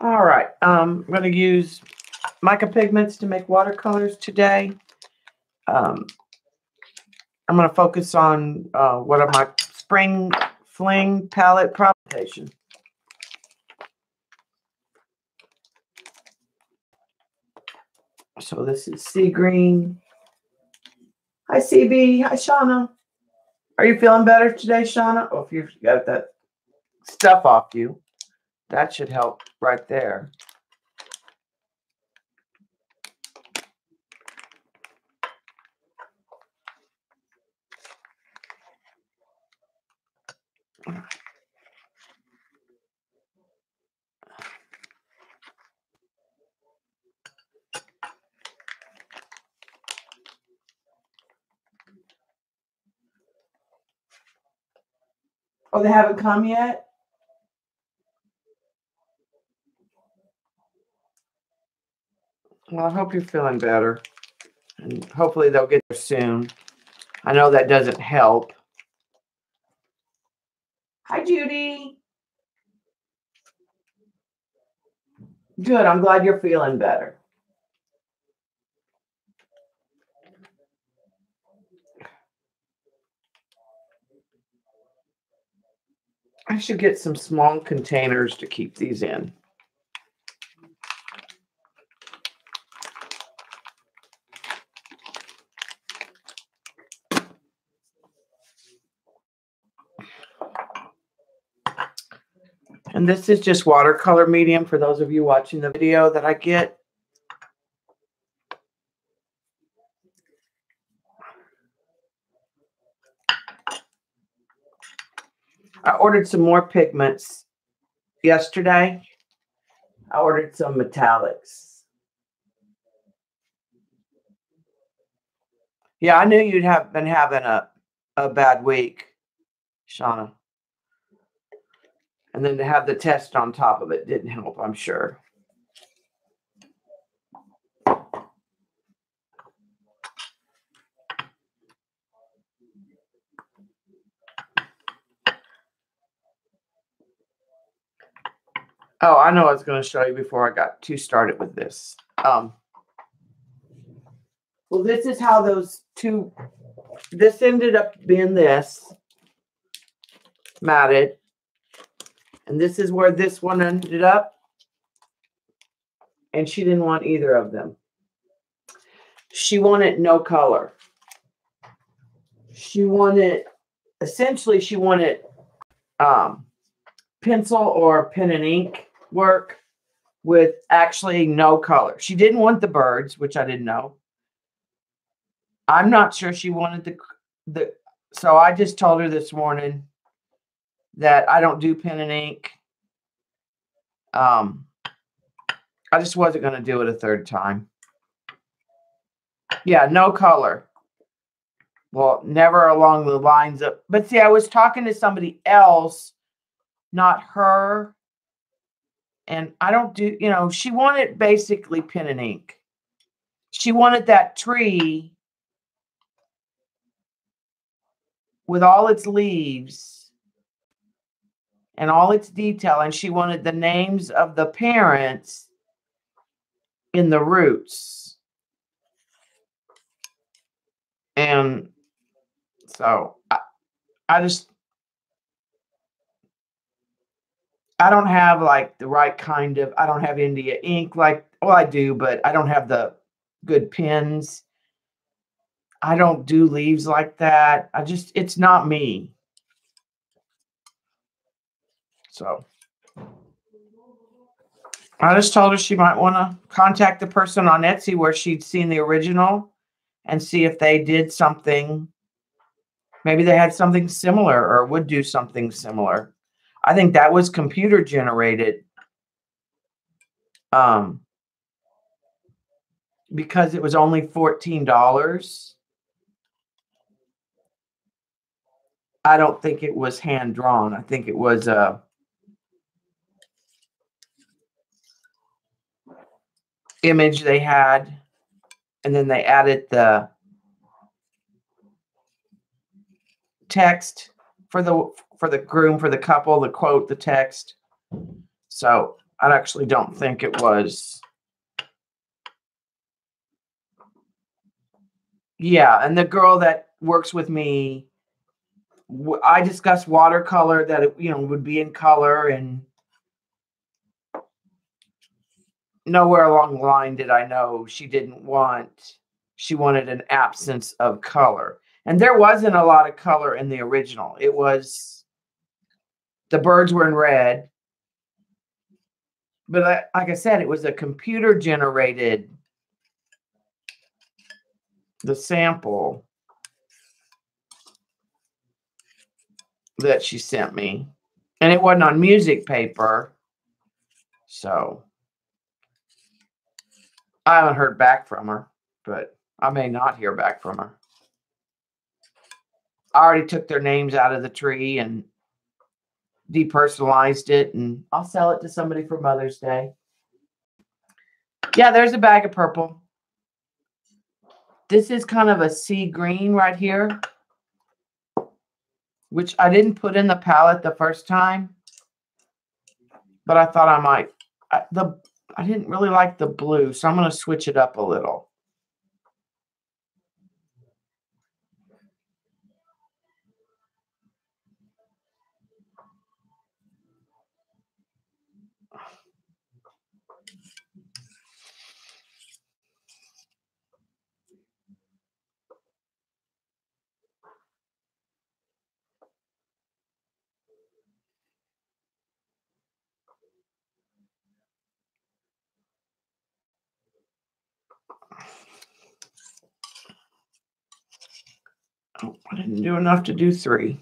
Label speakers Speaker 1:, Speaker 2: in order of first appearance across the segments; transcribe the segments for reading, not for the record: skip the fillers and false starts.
Speaker 1: All right, I'm going to use Mica pigments to make watercolors today. I'm going to focus on one of my Spring Fling palette presentation. So this is sea green. Hi, CB. Hi, Shauna. Are you feeling better today, Shauna? Oh, if you've got that stuff off you, that should help right there. Oh, they haven't come yet? Well, I hope you're feeling better. And hopefully they'll get there soon. I know that doesn't help. Hi, Judy. Good. I'm glad you're feeling better. I should get some small containers to keep these in. And this is just watercolor medium for those of you watching the video that I get. I ordered some more pigments yesterday. I ordered some metallics. Yeah, I knew you'd have been having a bad week, Shauna. And then to have the test on top of it didn't help, I'm sure. Oh, I know I was going to show you before I got too started with this. Well, this is how those two, this ended up being this, matted. And this is where this one ended up. And she didn't want either of them. She wanted no color. She wanted, essentially she wanted pencil or pen and ink work with actually no color. She didn't want the birds, which I didn't know. I'm not sure she wanted the so I just told her this morning that I don't do pen and ink. I just wasn't going to do it a third time. Yeah, no color. Well, never along the lines of, but see, I was talking to somebody else, not her. And I don't do, you know, she wanted basically pen and ink. She wanted that tree with all its leaves and all its detail. And she wanted the names of the parents in the roots. And so I don't have like the right kind of, I don't have India ink like, well, I do, but I don't have the good pens. I don't do leaves like that. It's not me. So I just told her she might want to contact the person on Etsy where she'd seen the original and see if they did something. Maybe they had something similar or would do something similar. I think that was computer generated. Because it was only $14. I don't think it was hand drawn. I think it was a image they had, and then they added the text for the groom, for the couple, the quote, the text. So I actually don't think it was. Yeah, and the girl that works with me, I discussed watercolor, that it, would be in color, and nowhere along the line did I know she wanted an absence of color. And there wasn't a lot of color in the original. It was, the birds were in red. But like I said, it was a computer generated, the sample that she sent me. And it wasn't on music paper. So I haven't heard back from her, but I may not hear back from her. I already took their names out of the tree and depersonalized it, and I'll sell it to somebody for Mother's Day. Yeah, there's a bag of purple. This is kind of a sea green right here, which I didn't put in the palette the first time, but I thought I might. I didn't really like the blue, so I'm going to switch it up a little. Oh, I didn't do enough to do 3.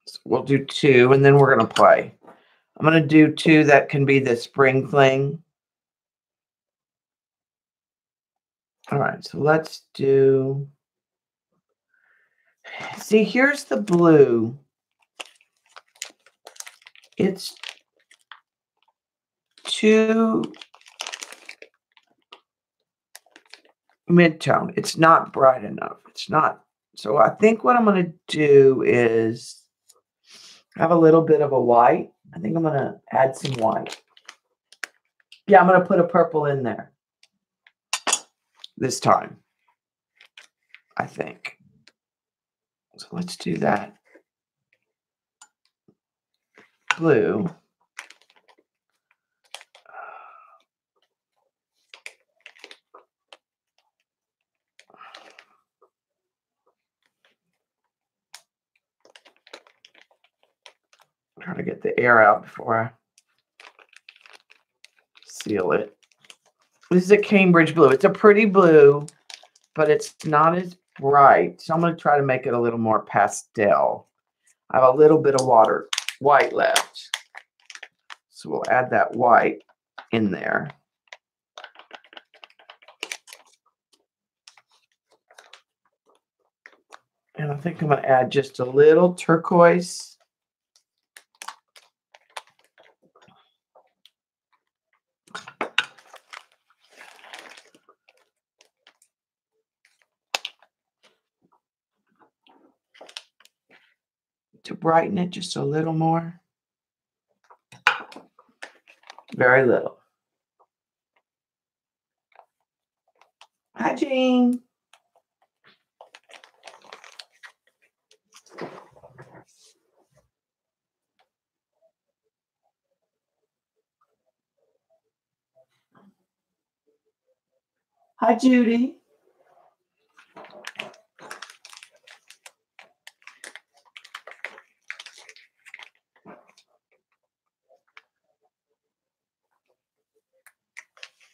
Speaker 1: So we'll do 2, and then we're going to play. I'm going to do 2 that can be the spring thing. All right, so let's do... See, here's the blue. It's too mid-tone. It's not bright enough. It's not. So I think what I'm going to do is have a little bit of a white. I think I'm going to add some white. Yeah, I'm going to put a purple in there this time, I think. So let's do that. Blue. Try to get the air out before I seal it. This is a Cambridge blue. It's a pretty blue, but it's not as bright. So I'm going to try to make it a little more pastel. I have a little bit of white left. So we'll add that white in there. And I think I'm going to add just a little turquoise. To brighten it just a little more. Very little. Hi, Jean. Hi, Judy.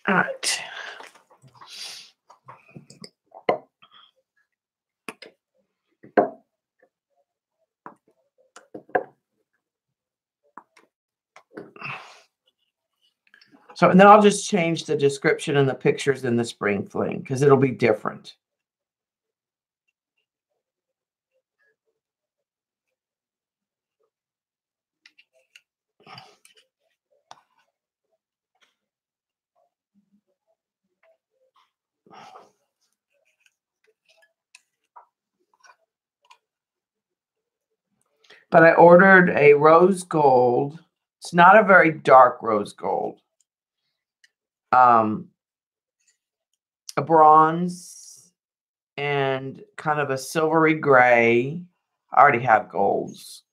Speaker 1: All right. So, and then I'll just change the description and the pictures in the spring fling because it'll be different. But I ordered a rose gold. It's not a very dark rose gold. A bronze and kind of a silvery gray. I already have golds.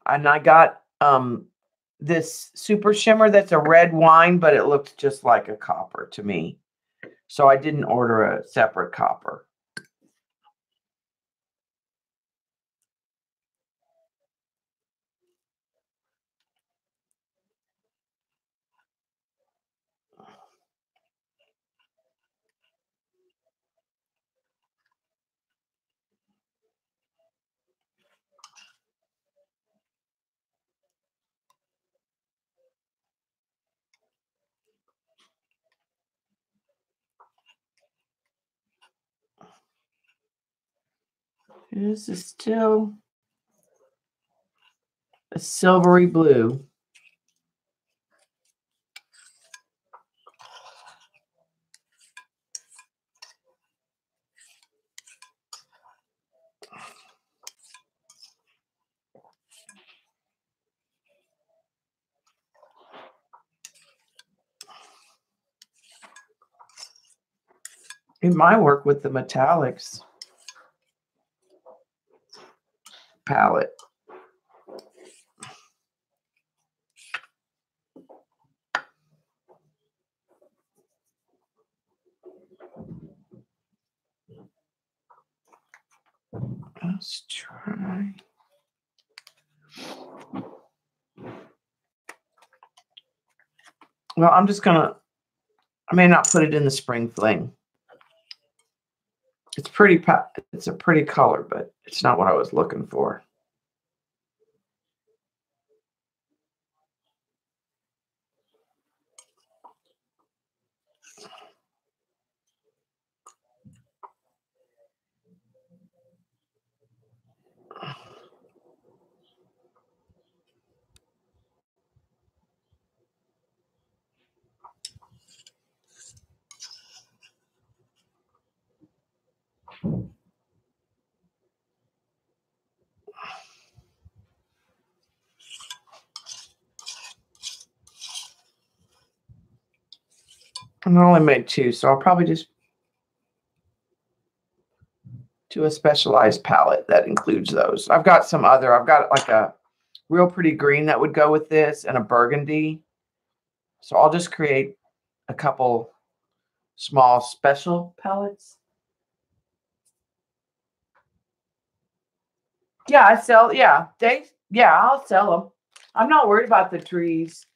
Speaker 1: And I got this super shimmer that's a red wine, but it looked just like a copper to me. So I didn't order a separate copper. This is still a silvery blue. It might work with the metallics palette. Let's try. Well, I'm just gonna, I may not put it in the spring fling. It's pretty, it's a pretty color, but it's not what I was looking for. And I only made 2, so I'll probably just do a specialized palette that includes those. I've got some other, I've got like a real pretty green that would go with this and a burgundy. So I'll just create a couple small special palettes. Yeah, I sell, yeah, I'll sell them. I'm not worried about the trees.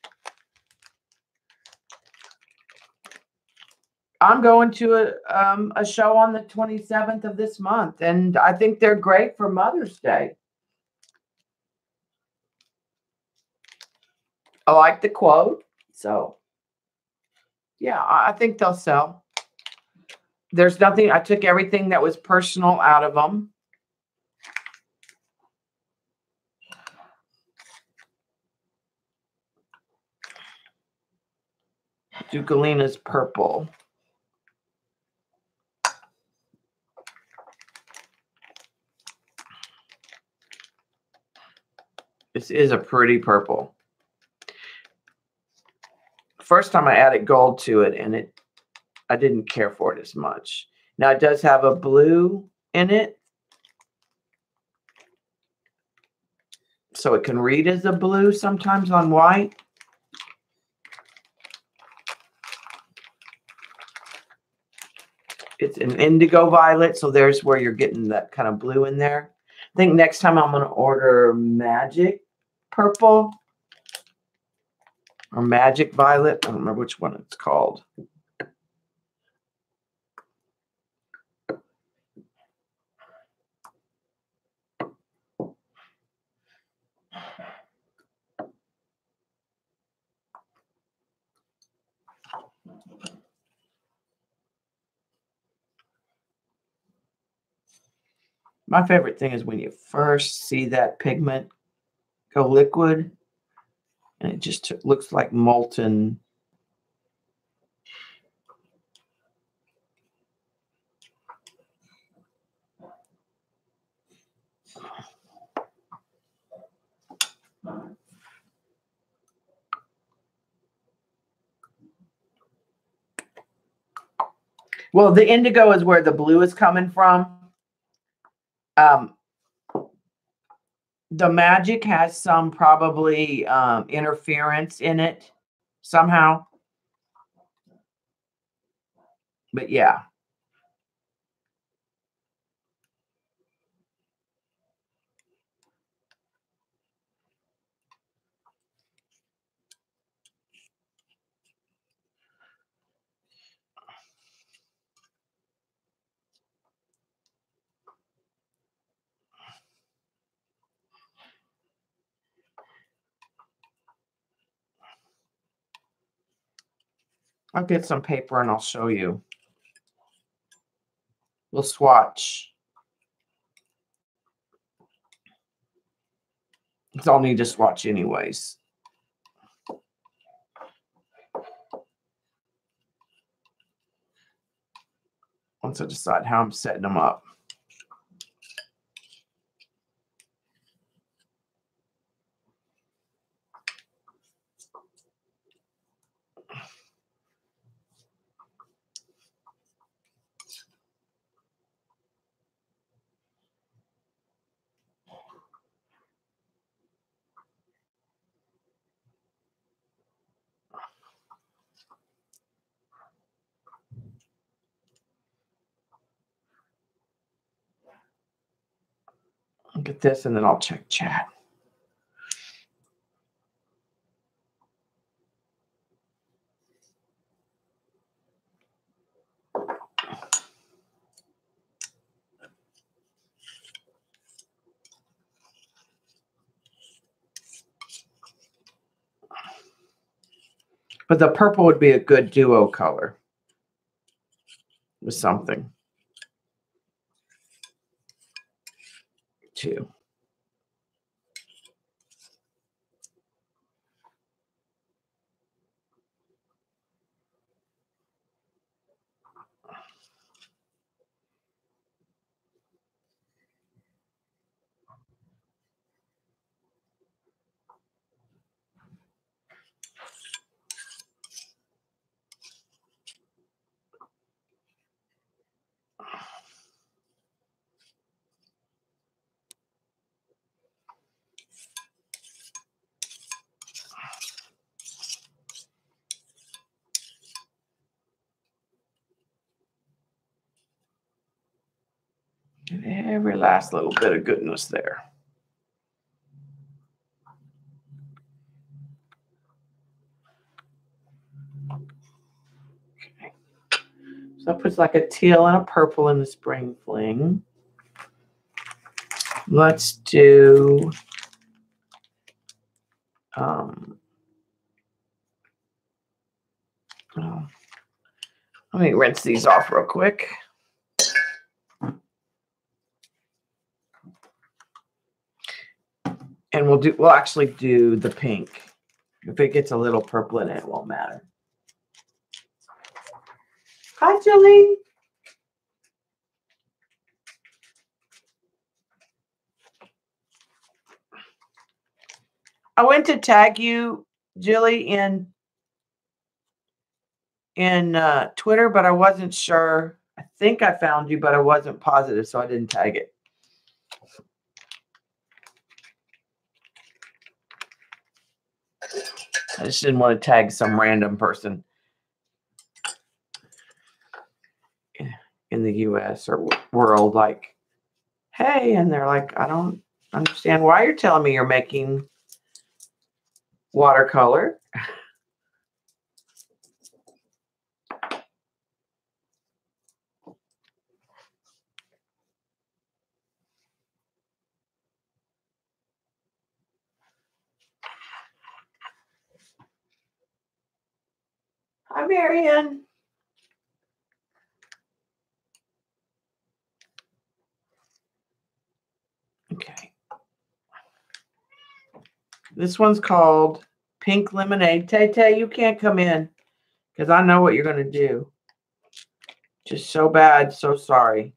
Speaker 1: I'm going to a show on the 27th of this month, and I think they're great for Mother's Day. I like the quote, so yeah, I think they'll sell. There's nothing, I took everything that was personal out of them. Do Galena's purple. This is a pretty purple. First time I added gold to it, and I didn't care for it as much. Now it does have a blue in it, so it can read as a blue sometimes on white. It's an indigo violet, so there's where you're getting that kind of blue in there. I think next time I'm going to order magic purple or magic violet. I don't remember which one it's called. My favorite thing is when you first see that pigment go liquid and it just looks like molten. Well, the indigo is where the blue is coming from. The magic has some probably interference in it somehow. But yeah. I'll get some paper and I'll show you. We'll swatch. Because I'll need to swatch anyways. Once I decide how I'm setting them up. I'll get this and then I'll check chat. But the purple would be a good duo color with something too. And every last little bit of goodness there. Okay. So that puts like a teal and a purple in the Spring Fling. Let's do let me rinse these off real quick. And we'll actually do the pink. If it gets a little purple in it, it won't matter. Hi, Julie. I went to tag you, Julie, in Twitter, but I wasn't sure. I think I found you, but I wasn't positive, so I didn't tag it. I just didn't want to tag some random person in the US or world like, hey, and they're like, I don't understand why you're telling me you're making watercolor. Hi, Marianne. Okay. This one's called Pink Lemonade. Tay, you can't come in because I know what you're going to do. Just so bad. So sorry.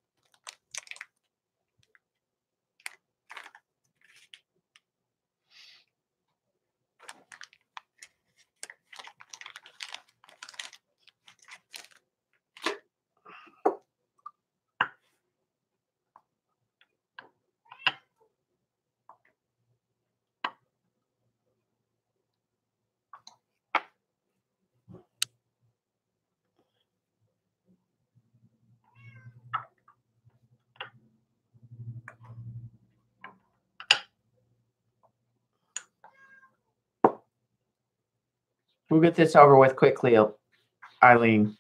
Speaker 1: We'll get this over with quickly, Eileen.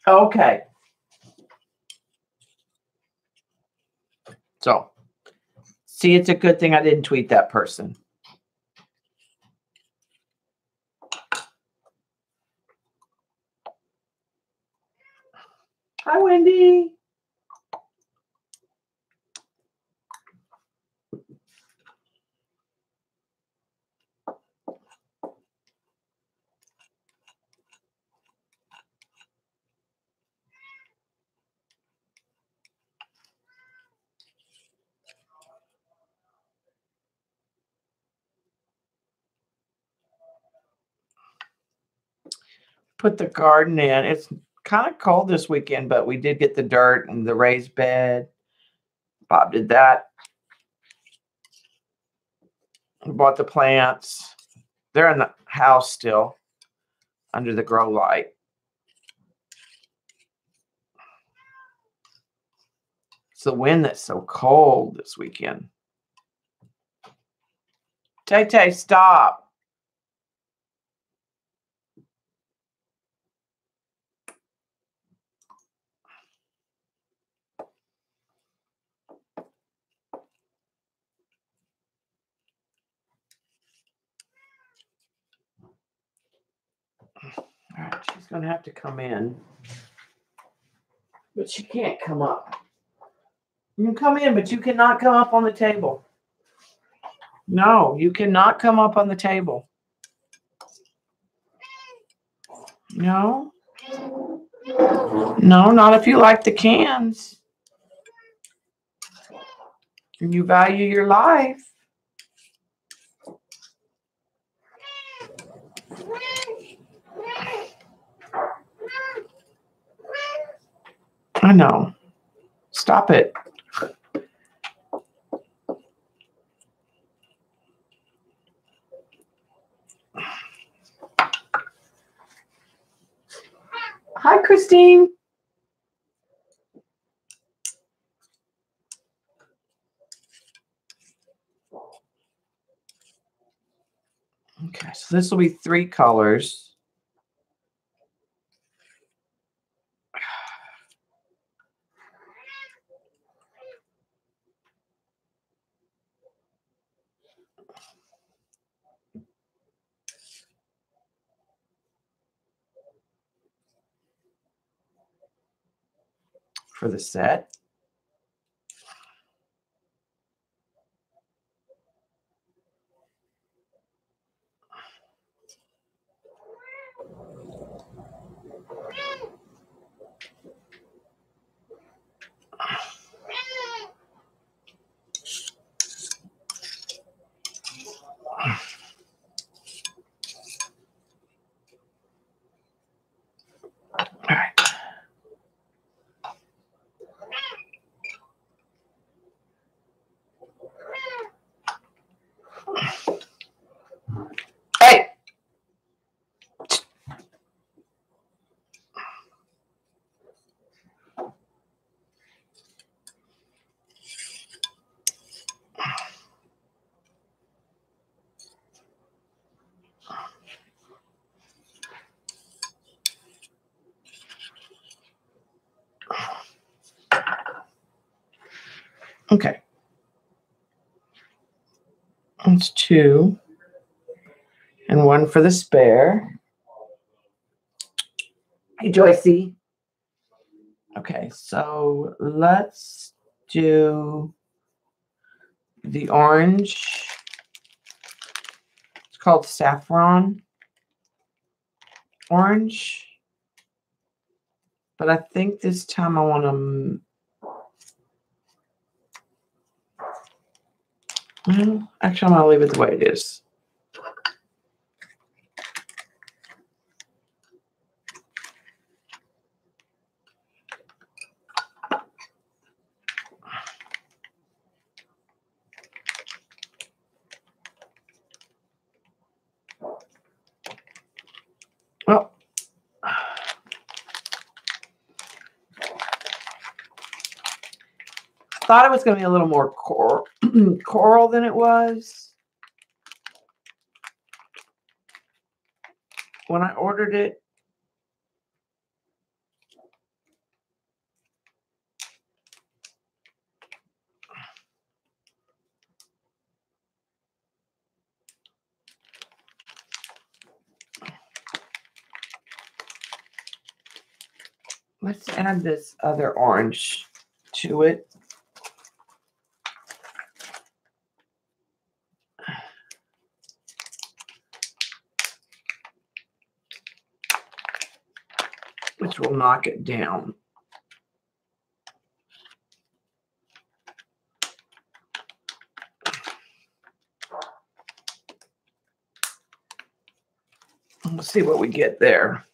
Speaker 1: Okay. So, see, it's a good thing I didn't tweet that person. Hi, Wendy. Put the garden in. It's kind of cold this weekend, but we did get the dirt and the raised bed. Bob did that. We bought the plants. They're in the house still under the grow light. It's the wind that's so cold this weekend. Tay, stop. All right, she's going to have to come in. But she can't come up. You can come in, but you cannot come up on the table. No, you cannot come up on the table. No. No, not if you like the cans. And you value your life. I know. Stop it. Hi, Christine. Okay, so this will be 3 colors. For the set. All right. Hey. Okay. That's 2. And 1 for the spare. Hey, Joycey. Okay, so let's do the orange. It's called Saffron Orange. But I think this time I want to... Well, actually, I'm going to leave it the way it is. Well, thought it was going to be a little more coral than it was when I ordered it. Let's add this other orange to it. Which will knock it down. We'll see what we get there.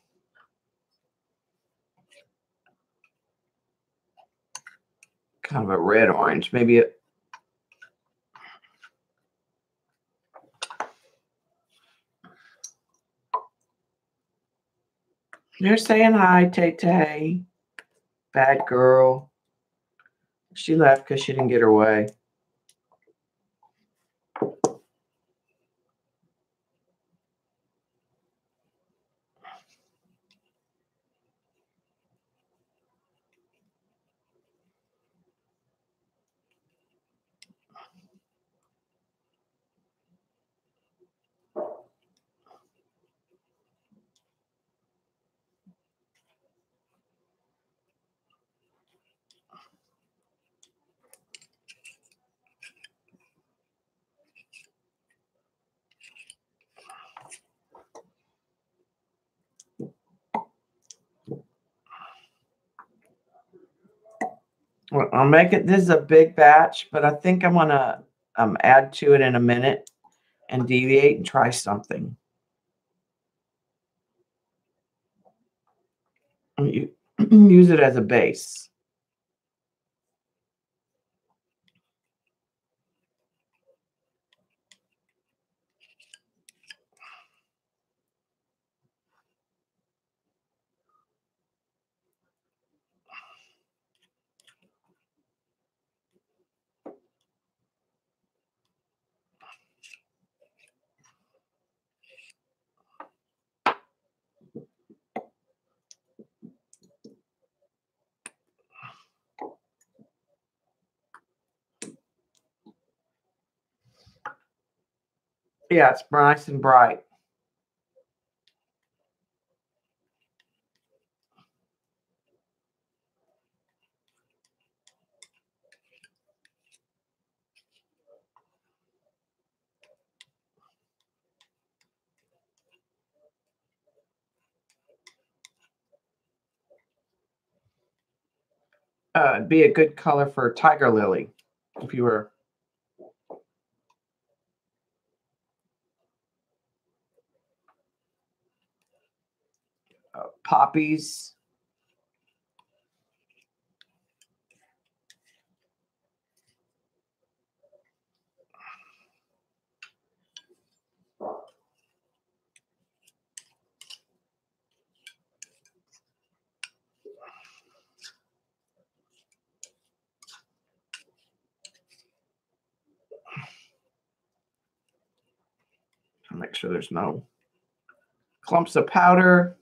Speaker 1: Kind of a red orange, maybe it. You're saying hi, Tay. Bad girl. She left because she didn't get her way. Well, I'll make it. This is a big batch, but I think I'm going to add to it in a minute and deviate and try something. You use it as a base. Yeah, it's nice and bright. It'd be a good color for tiger lily if you were poppies. I'll make sure there's no clumps of powder.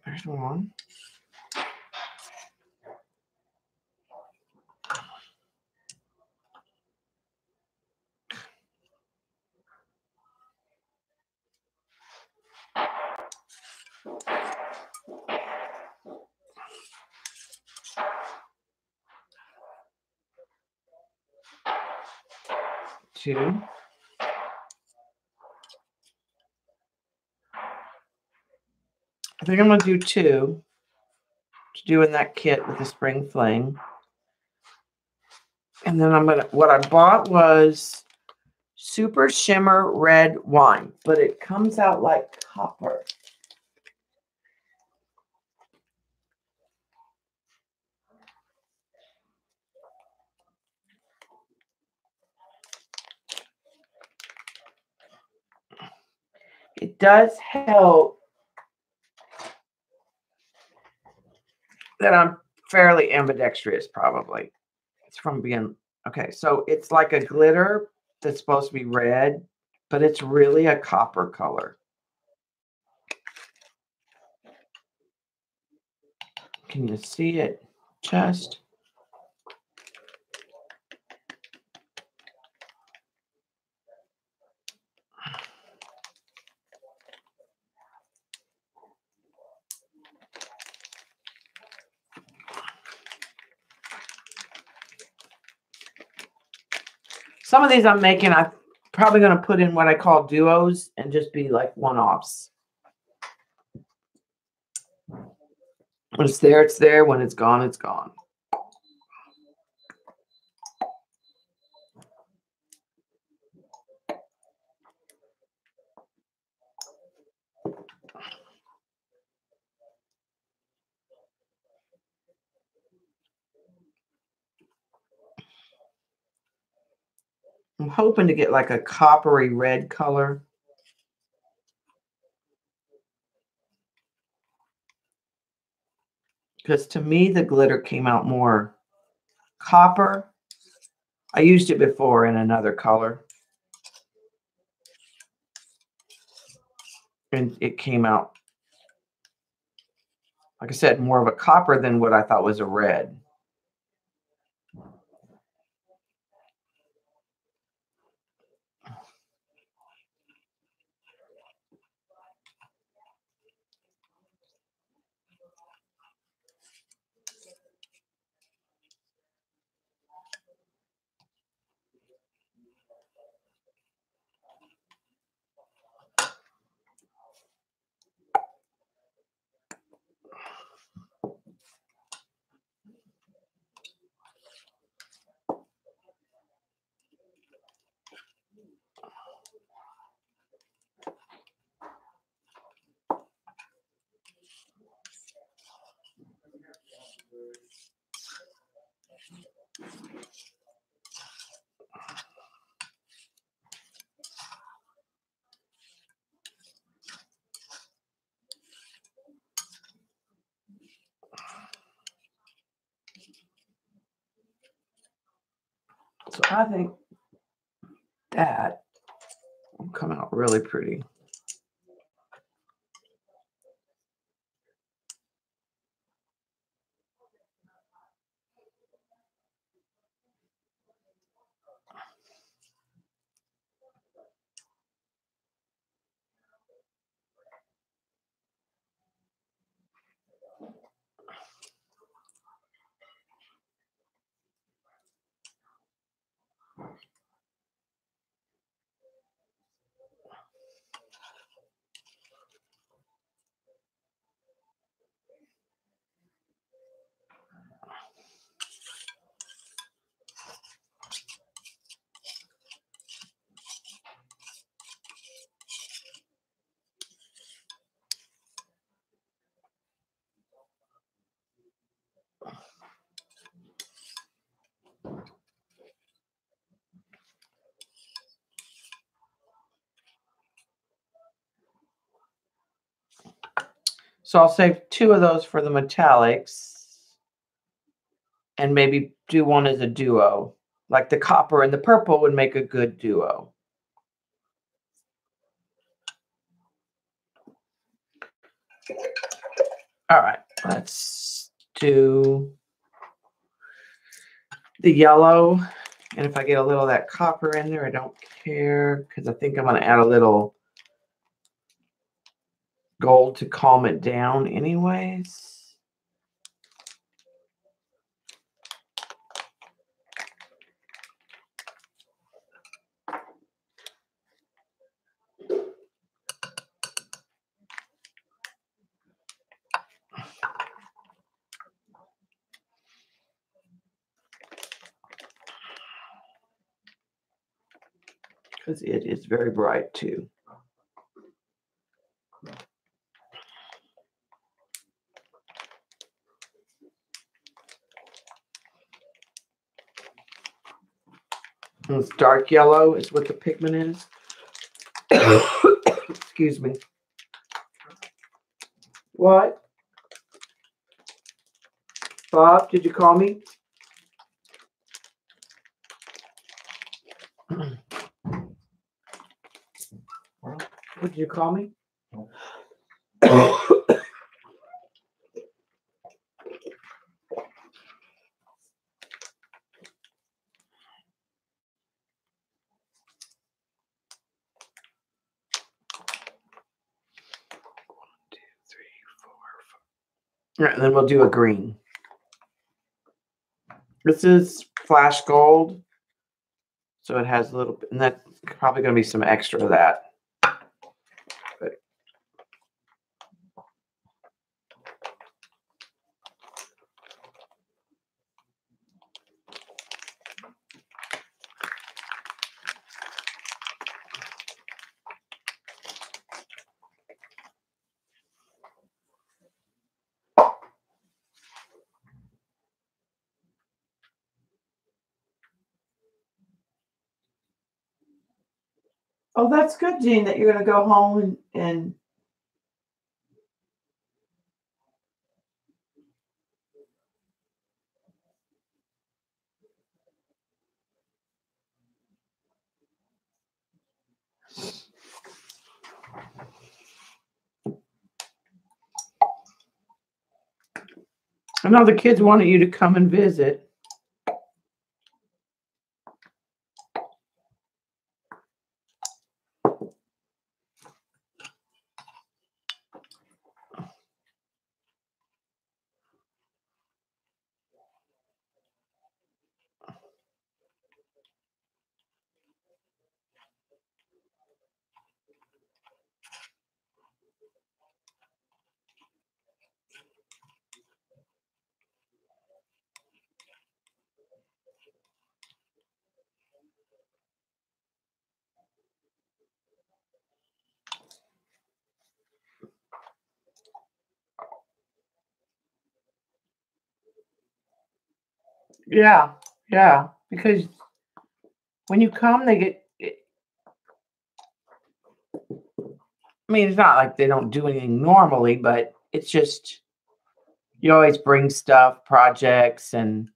Speaker 1: There's one. 2. I think I'm going to do 2 to do in that kit with the Spring Fling. And then what I bought was Super Shimmer Red Wine, but it comes out like copper. It does help that I'm fairly ambidextrous, probably. It's from being, okay, so it's like a glitter that's supposed to be red, but it's really a copper color. Can you see it? Just. Some of these I'm making, I'm probably going to put in what I call duos and just be like one-offs. When it's there, it's there. When it's gone, it's gone. I'm hoping to get like a coppery red color. Because to me, the glitter came out more copper. I used it before in another color. And it came out, like I said, more of a copper than what I thought was a red. So I think that will come out really pretty. So I'll save 2 of those for the metallics and maybe do one as a duo. Like the copper and the purple would make a good duo. All right, let's do the yellow. And if I get a little of that copper in there, I don't care because I think I'm going to add a little gold to calm it down anyways. because it is very bright too. And it's dark yellow is what the pigment is. Excuse me. What? Bob, did you call me? What, did you call me? All right, and then we'll do a green. This is flash gold. So it has a little bit, and that's probably going to be some extra of that. But oh, that's good, Jean, that you're going to go home and I know the kids wanted you to come and visit. Yeah, yeah, because when you come, they get, I mean, it's not like they don't do anything normally, but it's just, you always bring stuff, projects, and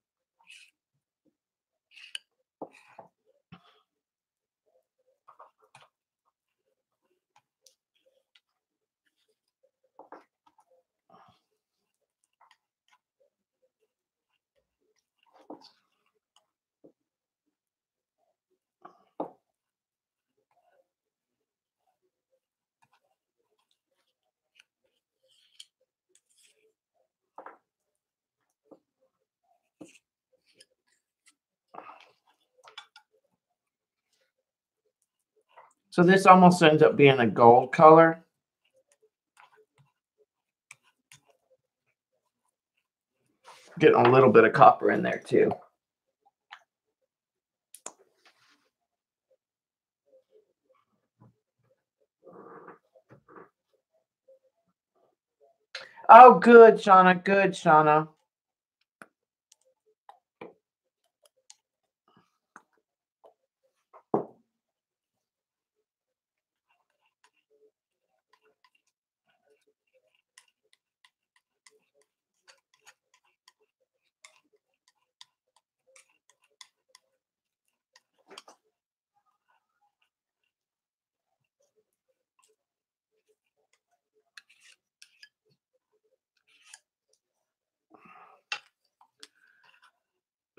Speaker 1: so this almost ends up being a gold color. Getting a little bit of copper in there too. Oh, good, Shauna. Good, Shauna.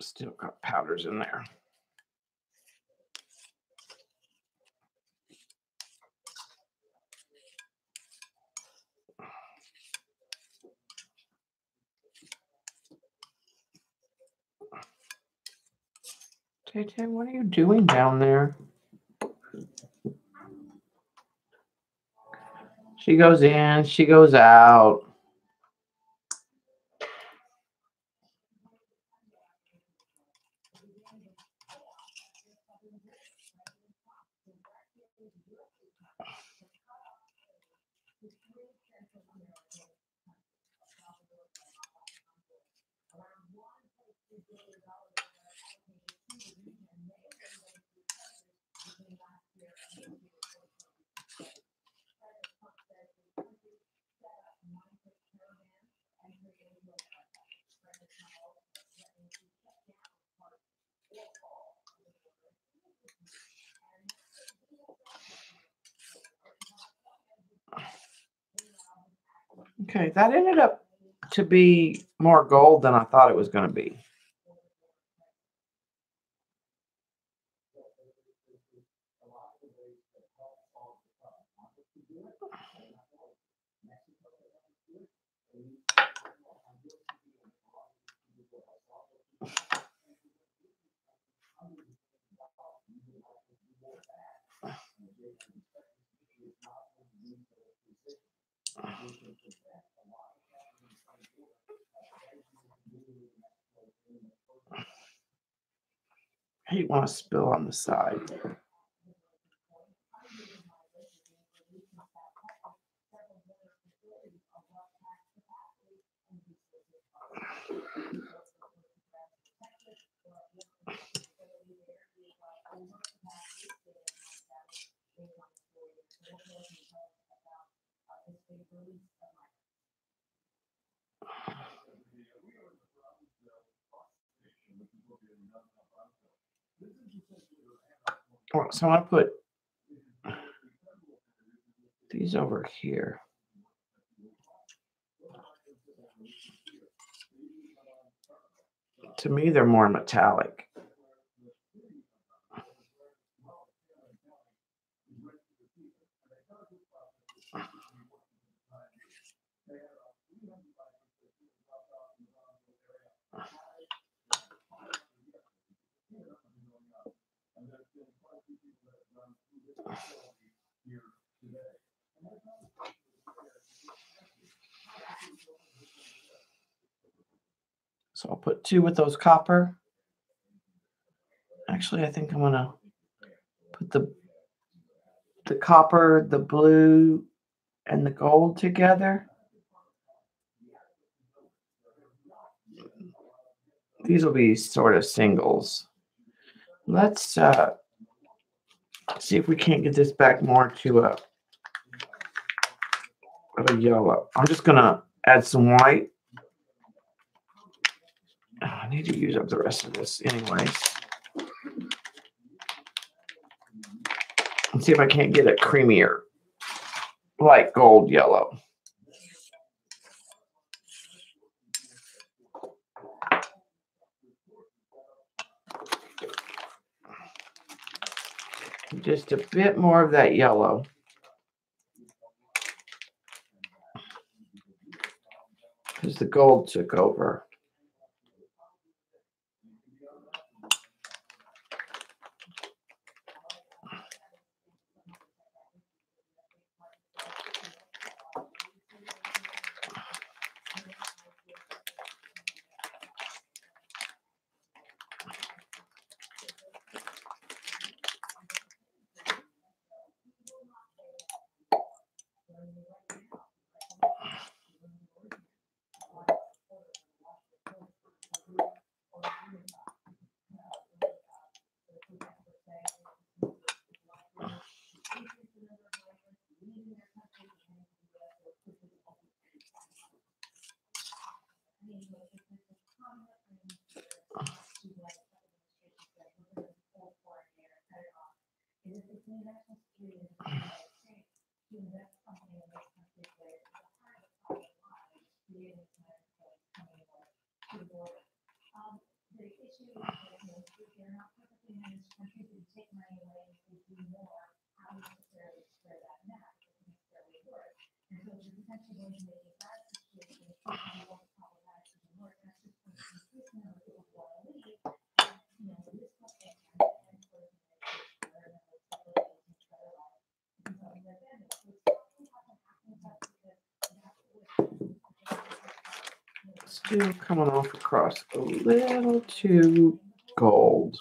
Speaker 1: Still got powders in there. Tay, what are you doing down there? She goes in, she goes out. Okay, that ended up to be more gold than I thought it was going to be. I hate want to spill on the side. So I put these over here. To me, they're more metallic. So I'll put 2 with those copper. Actually, I think I'm going to put the copper, the blue, and the gold together. These will be sort of singles. Let's see if we can't get this back more to a yellow. I'm just going to add some white. I need to use up the rest of this anyways. Let's see if I can't get a creamier, light gold yellow. Just a bit more of that yellow. Because the gold took over. Still coming off across a little too gold.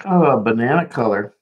Speaker 1: Oh, a banana color.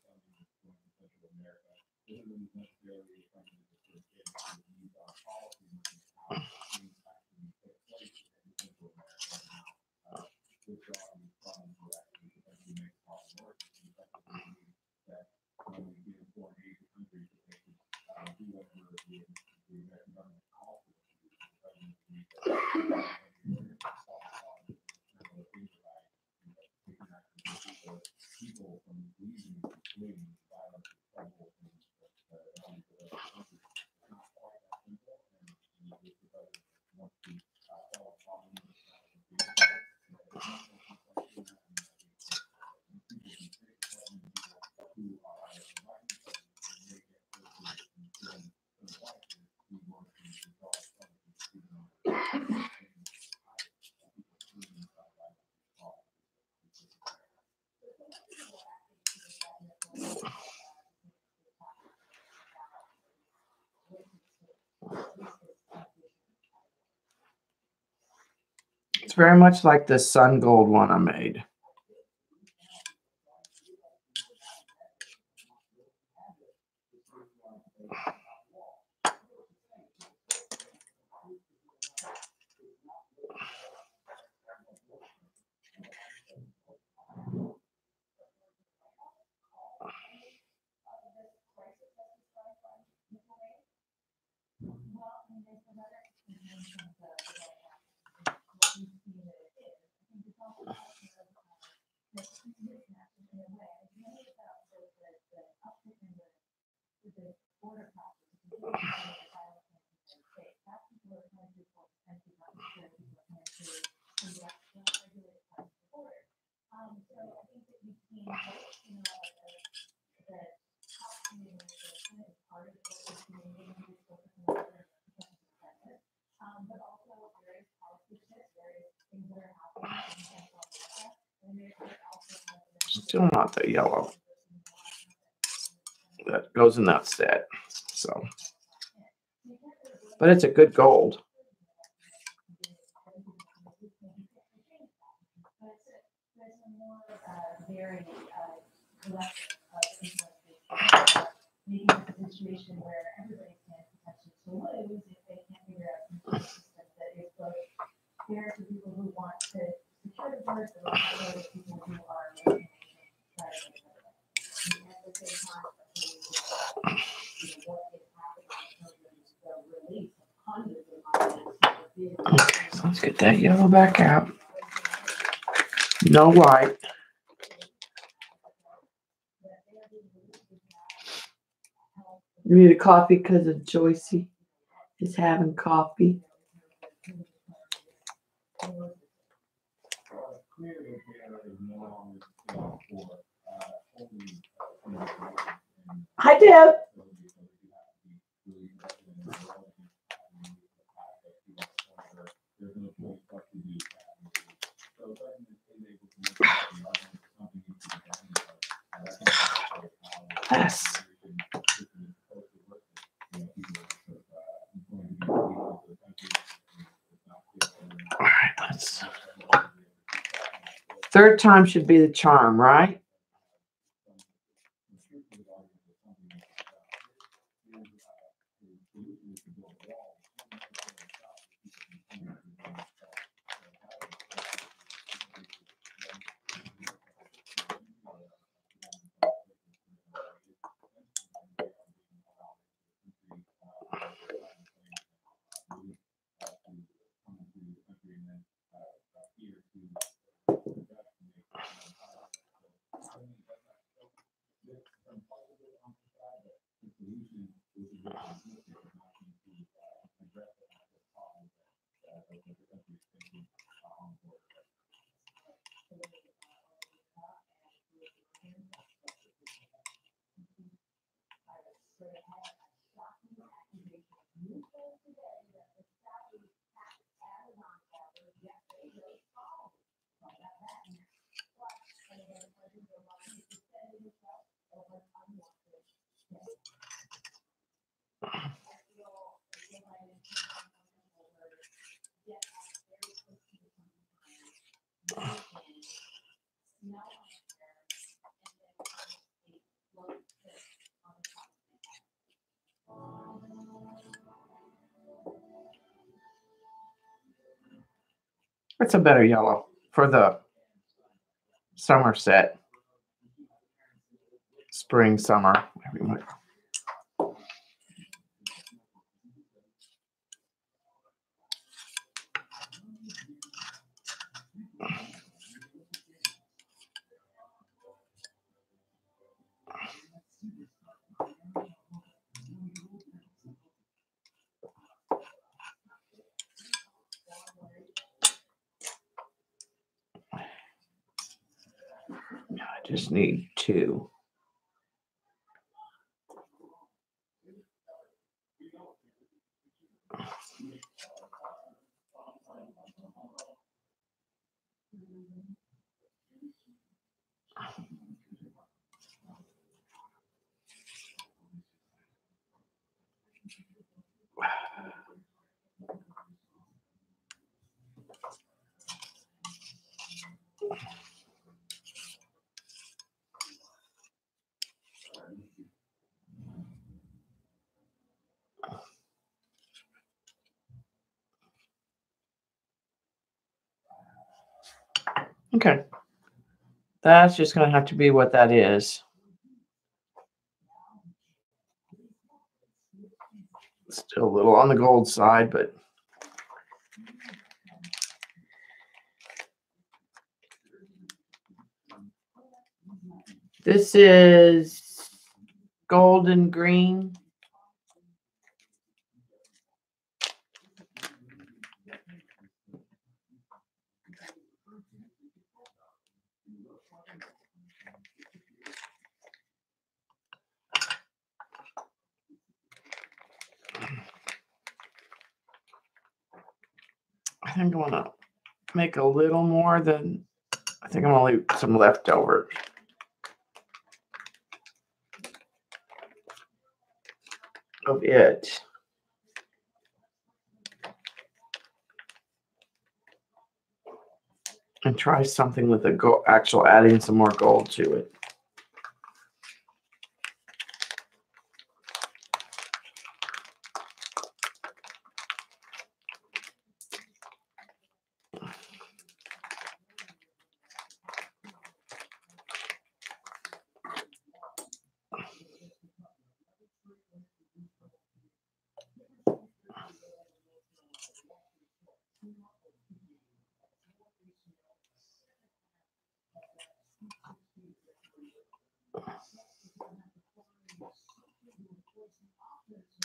Speaker 1: It's very much like the sun gold one I made. Still not the yellow that goes in that set. So, but it's a good gold. Okay, so let's get that yellow back out. No white. You need a coffee because of Joycey is having coffee. Hi, Deb. Yes. All right, let's. Third time should be the charm, right? It's a better yellow for the summer set. Spring, summer. I just need two. Okay. That's just going to have to be what that is. Still a little on the gold side, but this is golden green. I think I want to make a little more than, I think I'm going to leave some leftover. Of it. And try something with the gold, actual adding some more gold to it.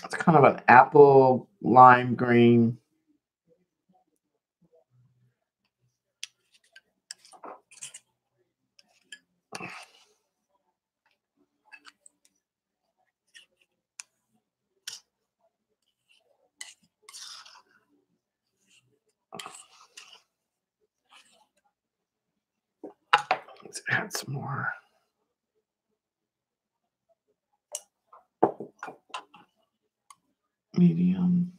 Speaker 1: It's kind of an apple lime green. Let's add some more. Medium.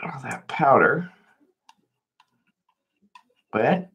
Speaker 1: All that powder. Wet.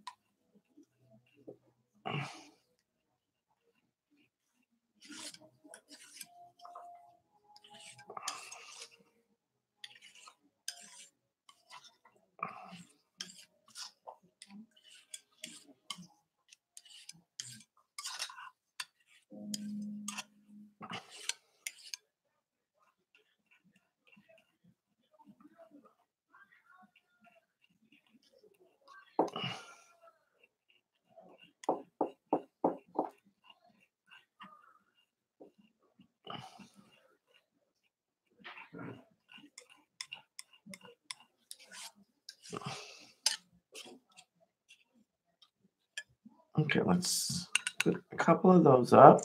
Speaker 1: Okay, let's put a couple of those up.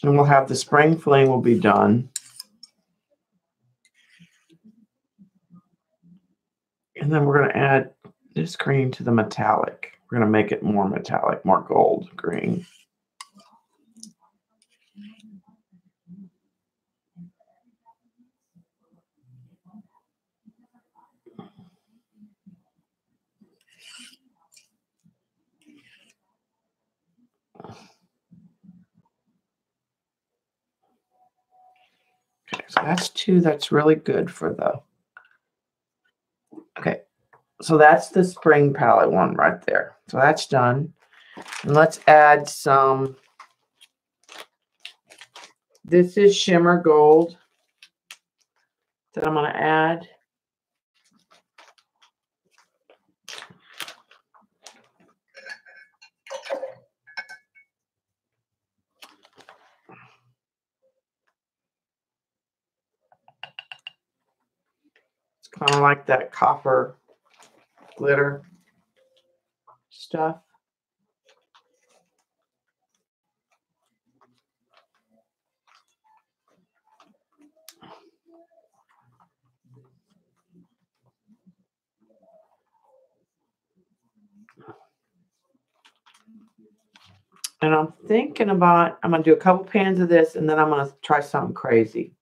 Speaker 1: And we'll have the spring fling will be done. And then we're going to add this green to the metallic. We're going to make it more metallic, more gold green. Okay, so that's two. That's really good for the... Okay, so that's the spring palette one right there. So that's done. And let's add some... This is Shimmer Gold that I'm going to add. It's kind of like that copper glitter stuff. And I'm thinking about, I'm going to do a couple pans of this, and then I'm going to try something crazy.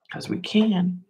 Speaker 1: Because we can.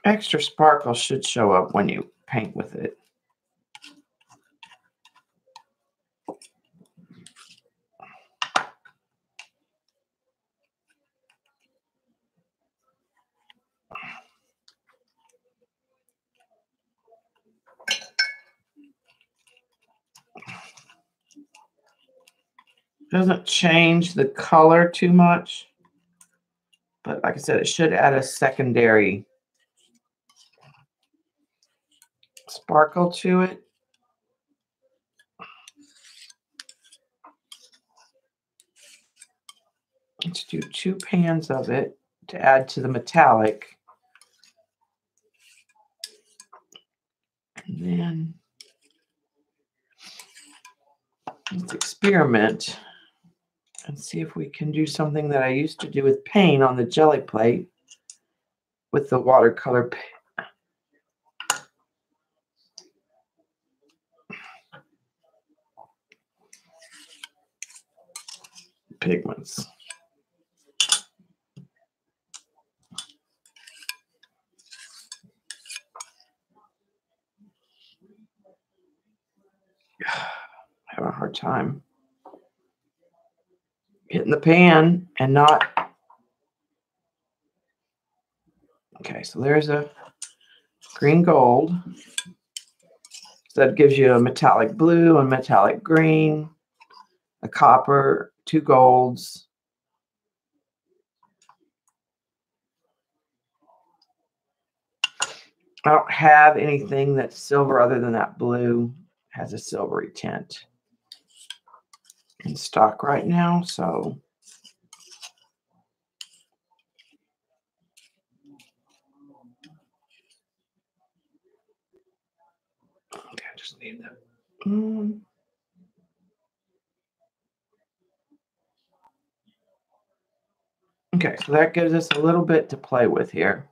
Speaker 1: Extra sparkle should show up when you paint with it. Doesn't change the color too much, but like I said, it should add a secondary sparkle to it. Let's do 2 pans of it to add to the metallic. And then let's experiment and see if we can do something that I used to do with paint on the jelly plate with the watercolor pigments. Having a hard time hitting the pan and not. Okay, so there's a green gold. So that gives you a metallic blue and metallic green, a copper, 2 golds. I don't have anything that's silver other than that blue has a silvery tint in stock right now, so okay, I just need that. Okay, so that gives us a little bit to play with here.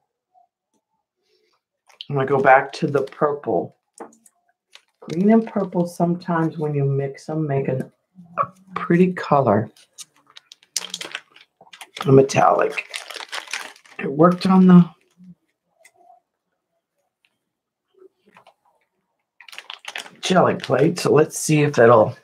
Speaker 1: I'm going to go back to the purple. Green and purple, sometimes when you mix them, make a pretty color. A metallic. It worked on the jelly plate, so let's see if that'll...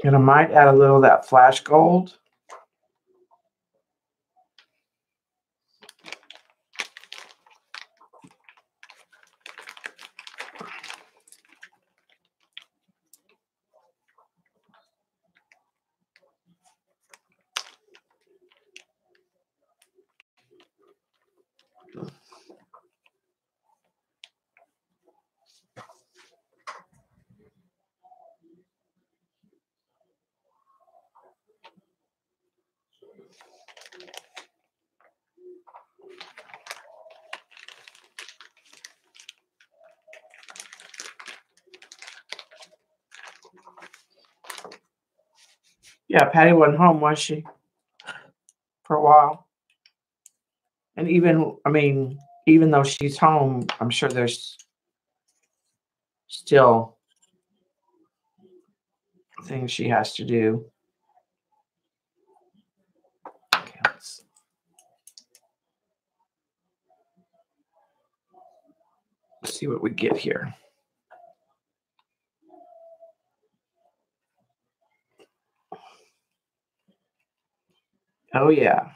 Speaker 1: And I might add a little of that flash gold. Yeah, Patty wasn't home, was she? For a while. And even, I mean, even though she's home, I'm sure there's still things she has to do. Okay, let's see what we get here. Oh, yeah.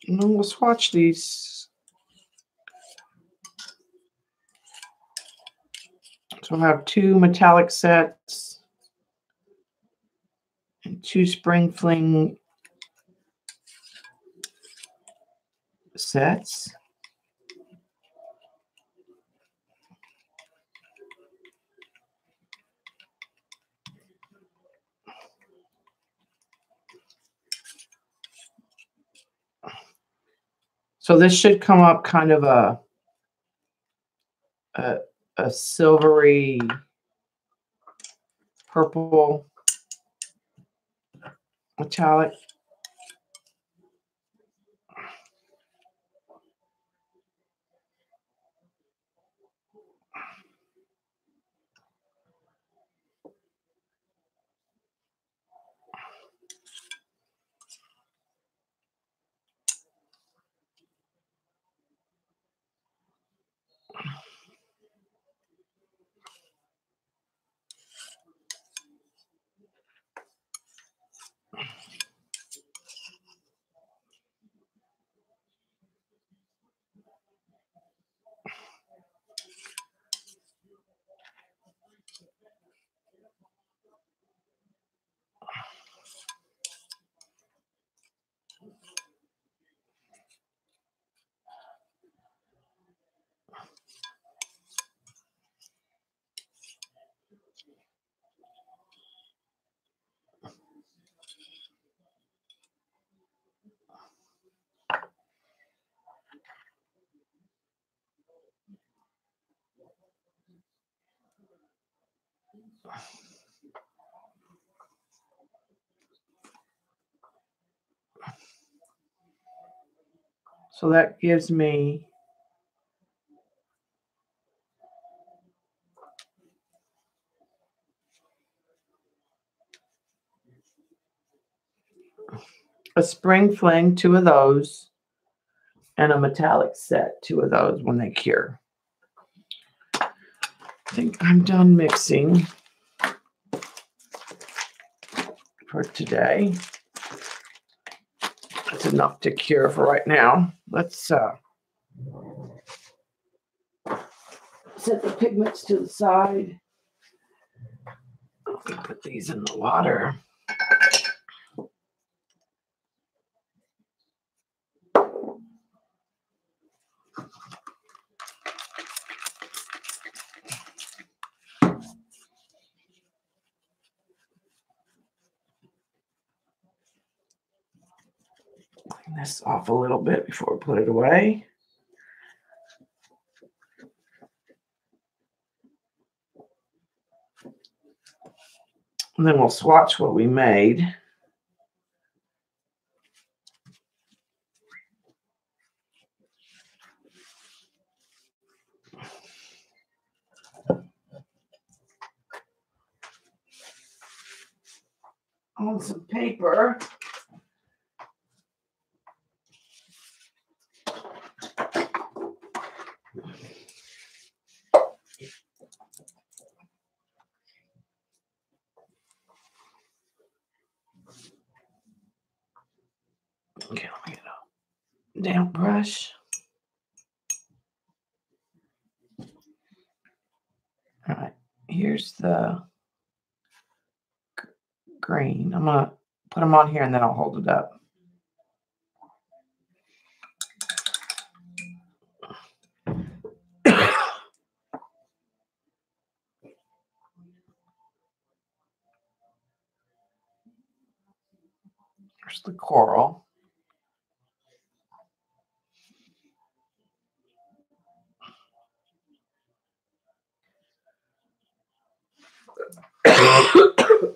Speaker 1: Now let's watch these. So I have 2 metallic sets and 2 spring fling sets. So this should come up kind of a silvery purple metallic. So that gives me a spring fling, 2 of those, and a metallic set, 2 of those when they cure. I think I'm done mixing for today. That's enough to cure for right now. Let's set the pigments to the side. Put these in the water. this off a little bit before we put it away. And then we'll swatch what we made. On some paper. Okay, let me get a damp brush. All right, here's the green. I'm going to put them on here and then I'll hold it up. Here's the coral.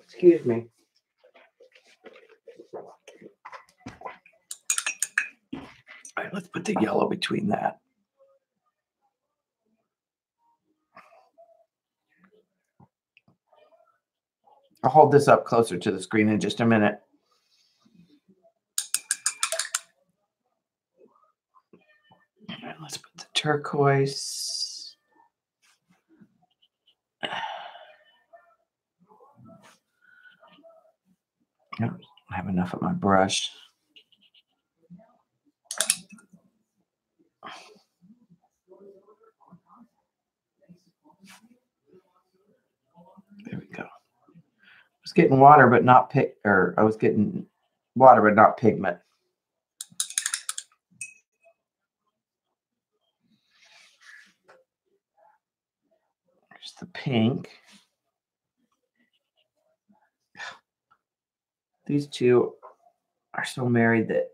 Speaker 1: Excuse me. All right, let's put the yellow between that. I'll hold this up closer to the screen in just a minute. All right, let's put the turquoise. I don't have enough of my brush. There we go. I was getting water, but not I was getting water, but not pigment. There's the pink. These two are so married that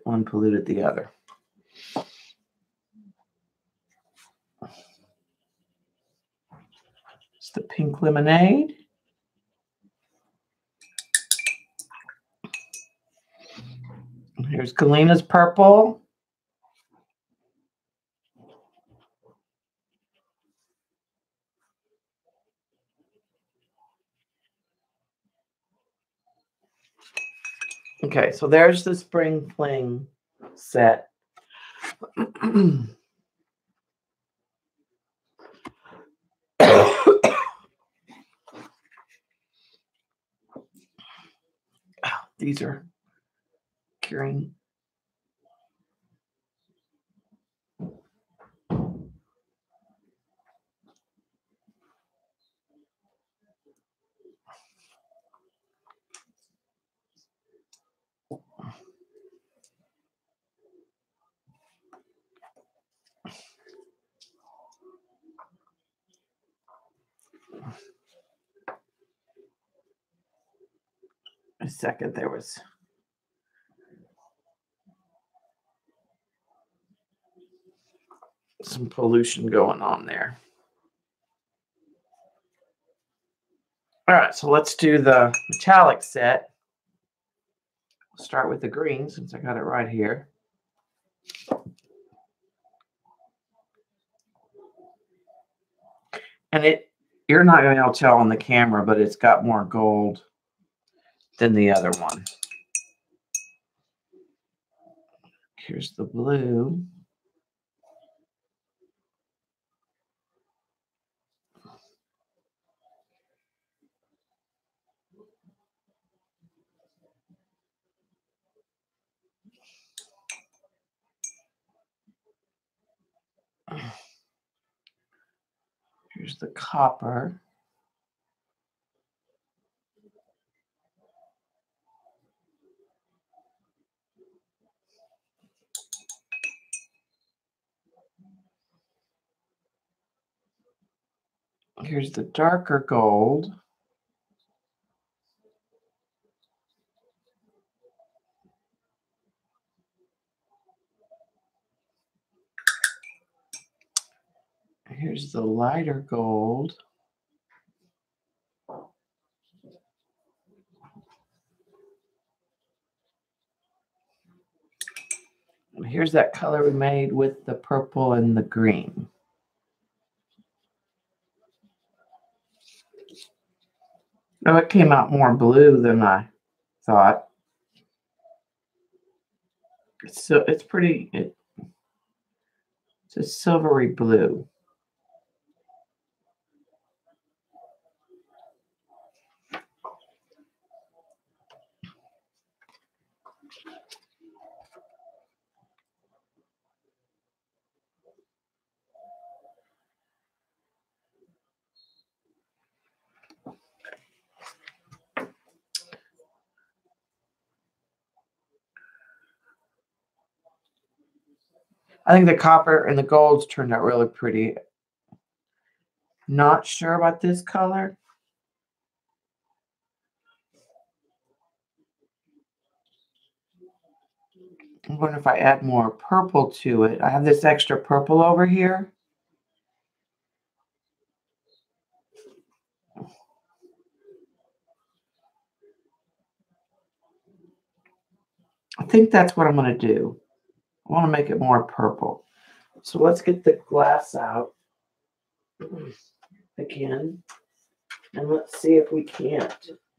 Speaker 1: one polluted the other. It's the pink lemonade. Here's Galena's purple. Okay, so there's the Spring Fling set. These are curing. A second, there was some pollution going on there. All right, so let's do the metallic set. We'll start with the green since I got it right here. And you're not going to be able to tell on the camera, but it's got more gold than the other one. Here's the blue. Here's the copper. Here's the darker gold. Here's the lighter gold. And here's that color we made with the purple and the green. Oh, it came out more blue than I thought. So it's pretty, it's a silvery blue. I think the copper and the golds turned out really pretty. Not sure about this color. I wonder if I add more purple to it. I have this extra purple over here. I think that's what I'm going to do. I want to make it more purple. So let's get the glass out again. And let's see if we can't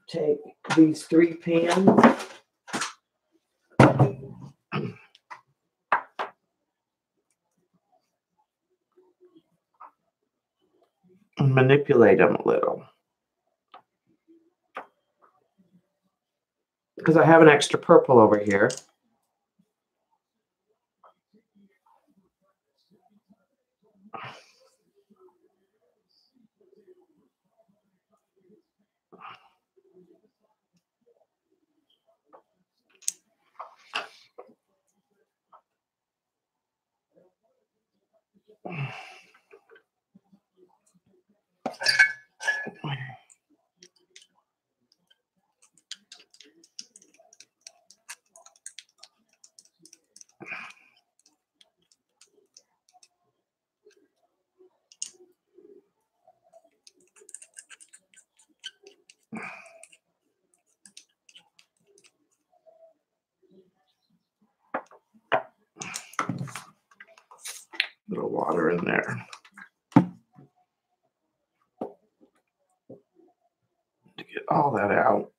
Speaker 1: take these 3 pans and manipulate them a little. Because I have an extra purple over here. Little water in there to get all that out.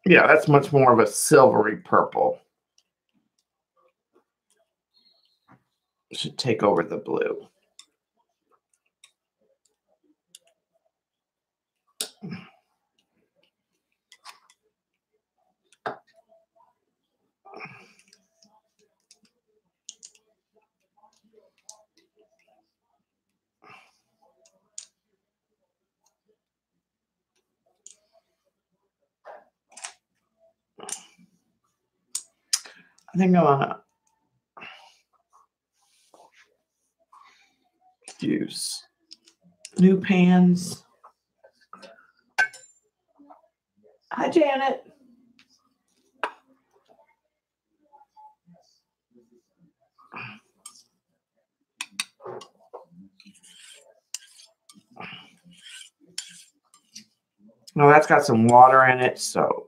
Speaker 1: Yeah, that's much more of a silvery purple. Should take over the blue. I think I'm gonna use new pans. Hi, Janet. No, that's got some water in it, so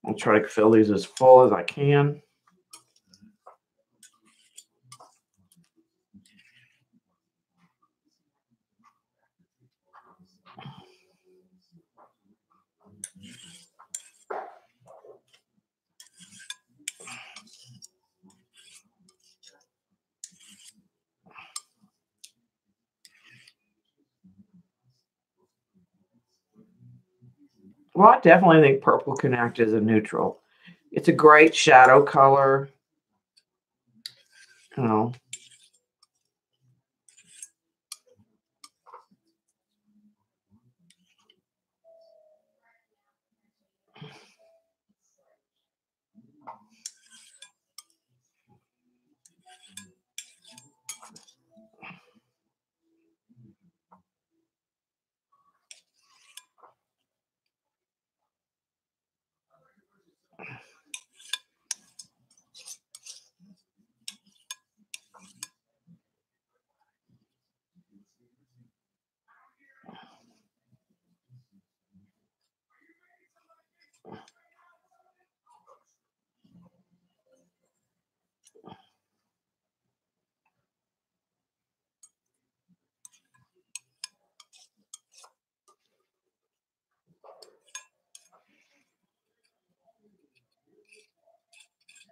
Speaker 1: I'll try to fill these as full as I can. Well, I definitely think purple can act as a neutral. It's a great shadow color. You know.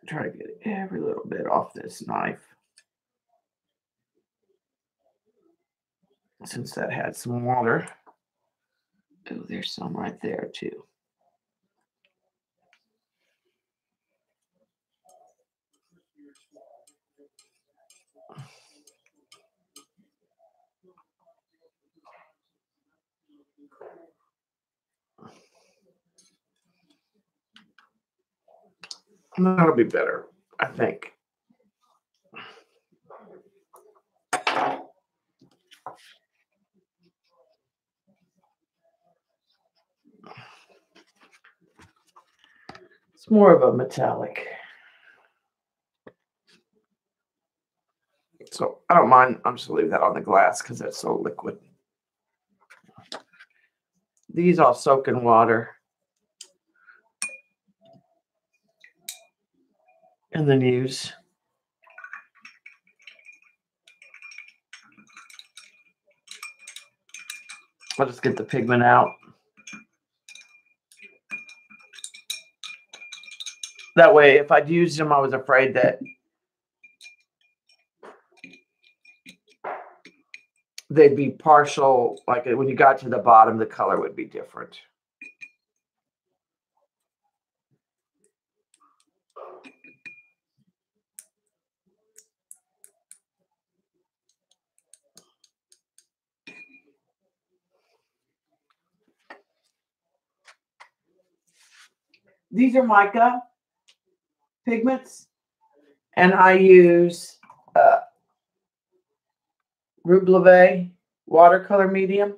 Speaker 1: Try to get every little bit off this knife. Since that had some water. Oh, there's some right there too. That'll be better, I think. It's more of a metallic. So I don't mind. I'm just gonna leave that on the glass because that's so liquid. These all soak in water. And then use. I'll just get the pigment out. That way, if I'd used them, I was afraid that they'd be partial. Like when you got to the bottom, the color would be different. These are Mica pigments, and I use Rubleve watercolor medium.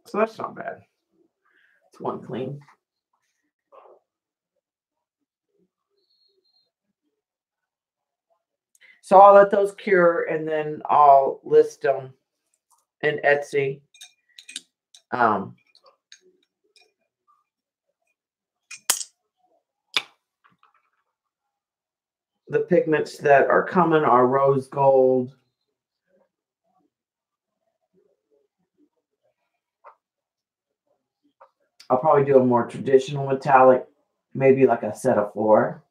Speaker 1: So that's not bad. It's one clean. So I'll let those cure and then I'll list them in Etsy. The pigments that are coming are rose gold, I'll probably do a more traditional metallic, maybe like a set of 4.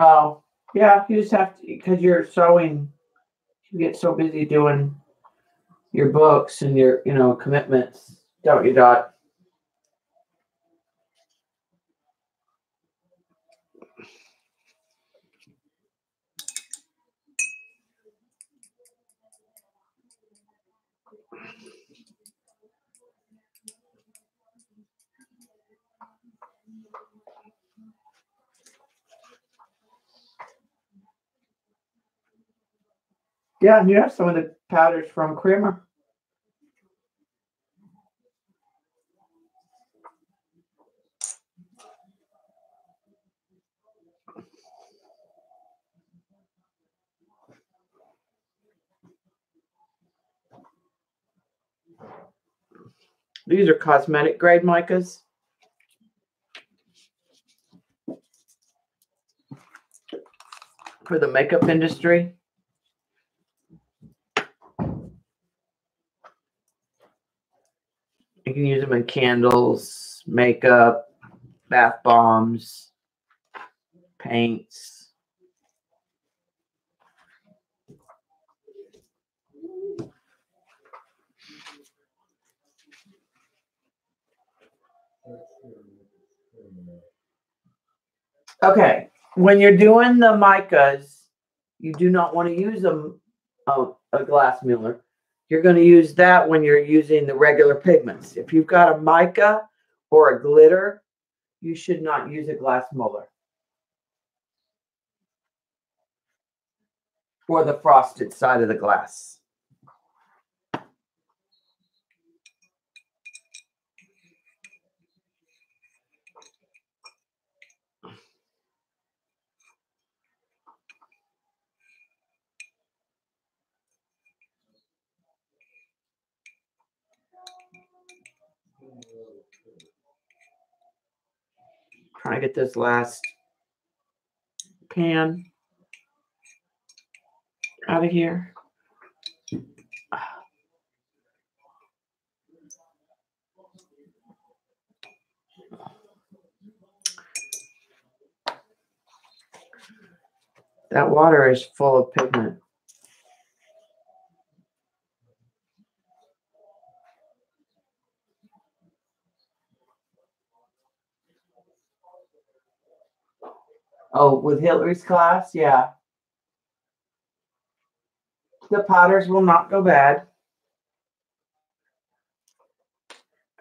Speaker 1: Oh, yeah, you just have to, because you're sewing, you get so busy doing your books and your, commitments, don't you, Dot? Yeah, you have some of the powders from Creamer. These are cosmetic grade micas. For the makeup industry. You can use them in candles, makeup, bath bombs, paints. Okay, when you're doing the micas, you do not want to use a glass Mueller. You're going to use that when you're using the regular pigments. If you've got a mica or a glitter, you should not use a glass Mueller. Or the frosted side of the glass. Trying to get this last pan out of here. That water is full of pigment. Oh, with Hillary's class, yeah. The powders will not go bad.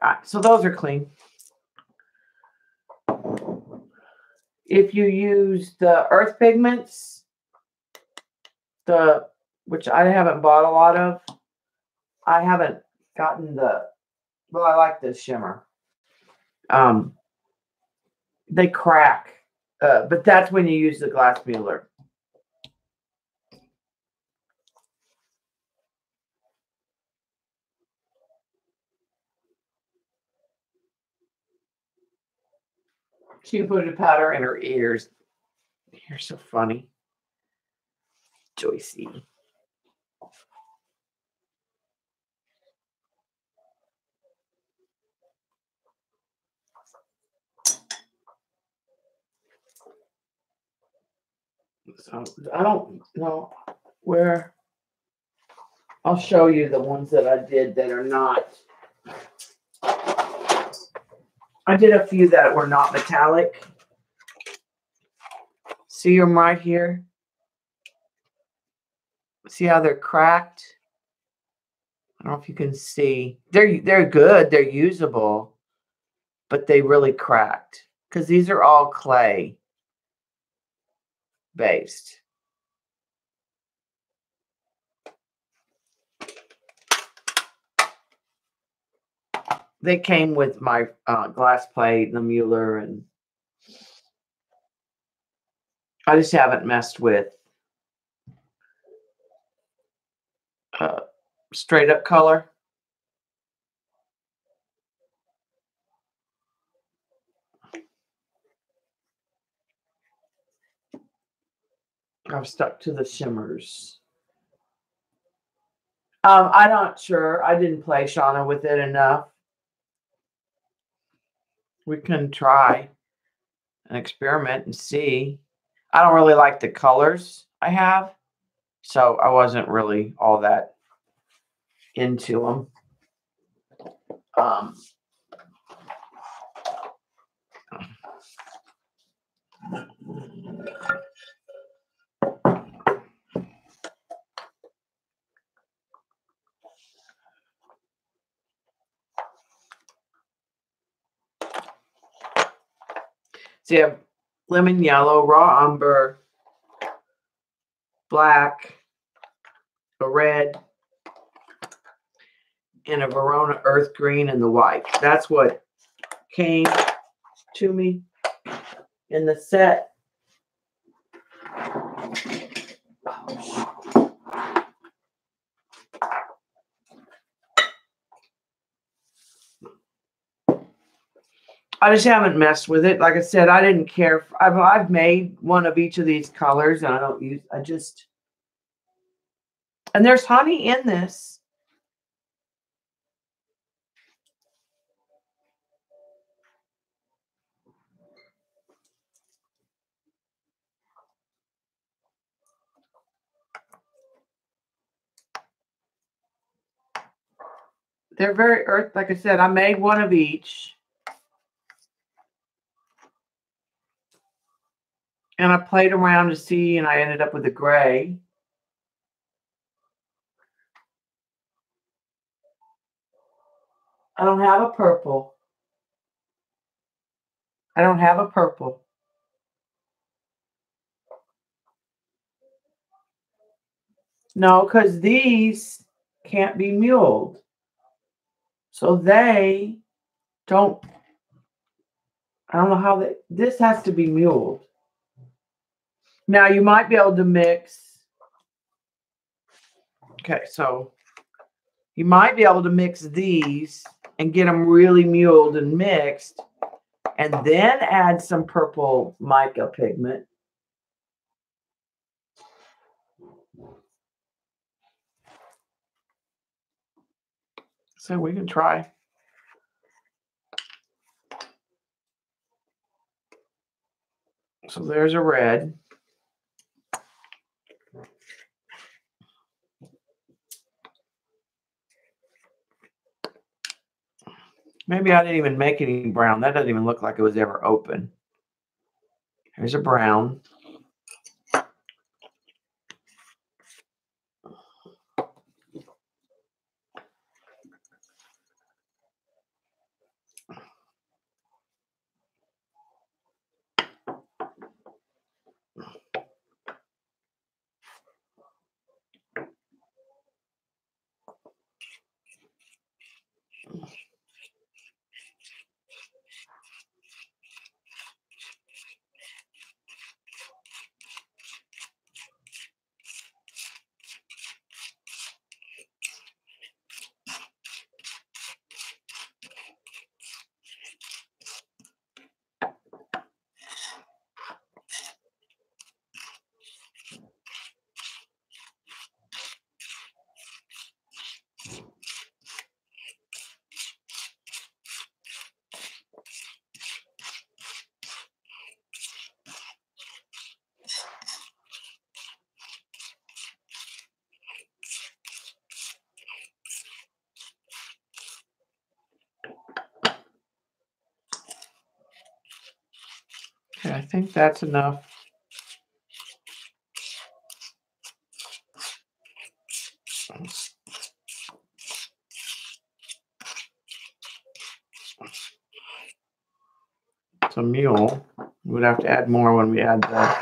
Speaker 1: All right, so those are clean. If you use the earth pigments, which I haven't bought a lot of, I haven't gotten well, I like the shimmer. They crack, but that's when you use the glass Mueller. She can put a powder in her ears. You're so funny, Joycey. So I don't know where. I'll show you the ones that I did that are not. I did a few that were not metallic. See them right here? See how they're cracked? I don't know if you can see. They're good. They're usable, but they really cracked because these are all clay based. They came with my glass plate and the Mueller, and I just haven't messed with straight up color. I've stuck to the shimmers. I'm not sure. I didn't play Shauna with it enough. We can try an experiment and see. I don't really like the colors I have, so I wasn't really all that into them. So you have lemon yellow, raw umber, black, a red, and a Verona earth green and the white. That's what came to me in the set. I just haven't messed with it. Like I said, I didn't care. I've made one of each of these colors, and I don't use. And there's honey in this. They're very earth. Like I said, I made one of each. And I played around to see, and I ended up with a gray. I don't have a purple. I don't have a purple. No, because these can't be muled. So they don't, I don't know how this has to be muled. Now you might be able to mix. Okay, so you might be able to mix these and get them really muled and mixed, and then add some purple mica pigment. So we can try. So there's a red. Maybe I didn't even make any brown. That doesn't even look like it was ever open. Here's a brown. Okay, I think that's enough. It's a mule. We would have to add more when we add the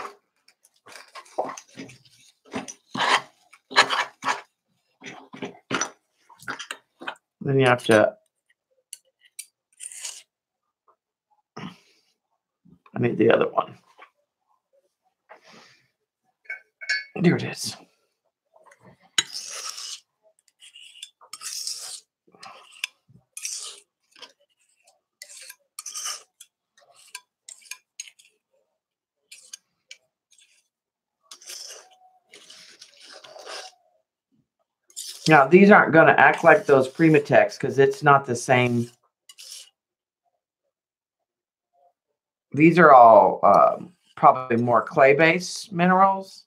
Speaker 1: then you have to I need the other one. Here it is. Now, these aren't going to act like those Primatex because it's not the same. These are all probably more clay-based minerals.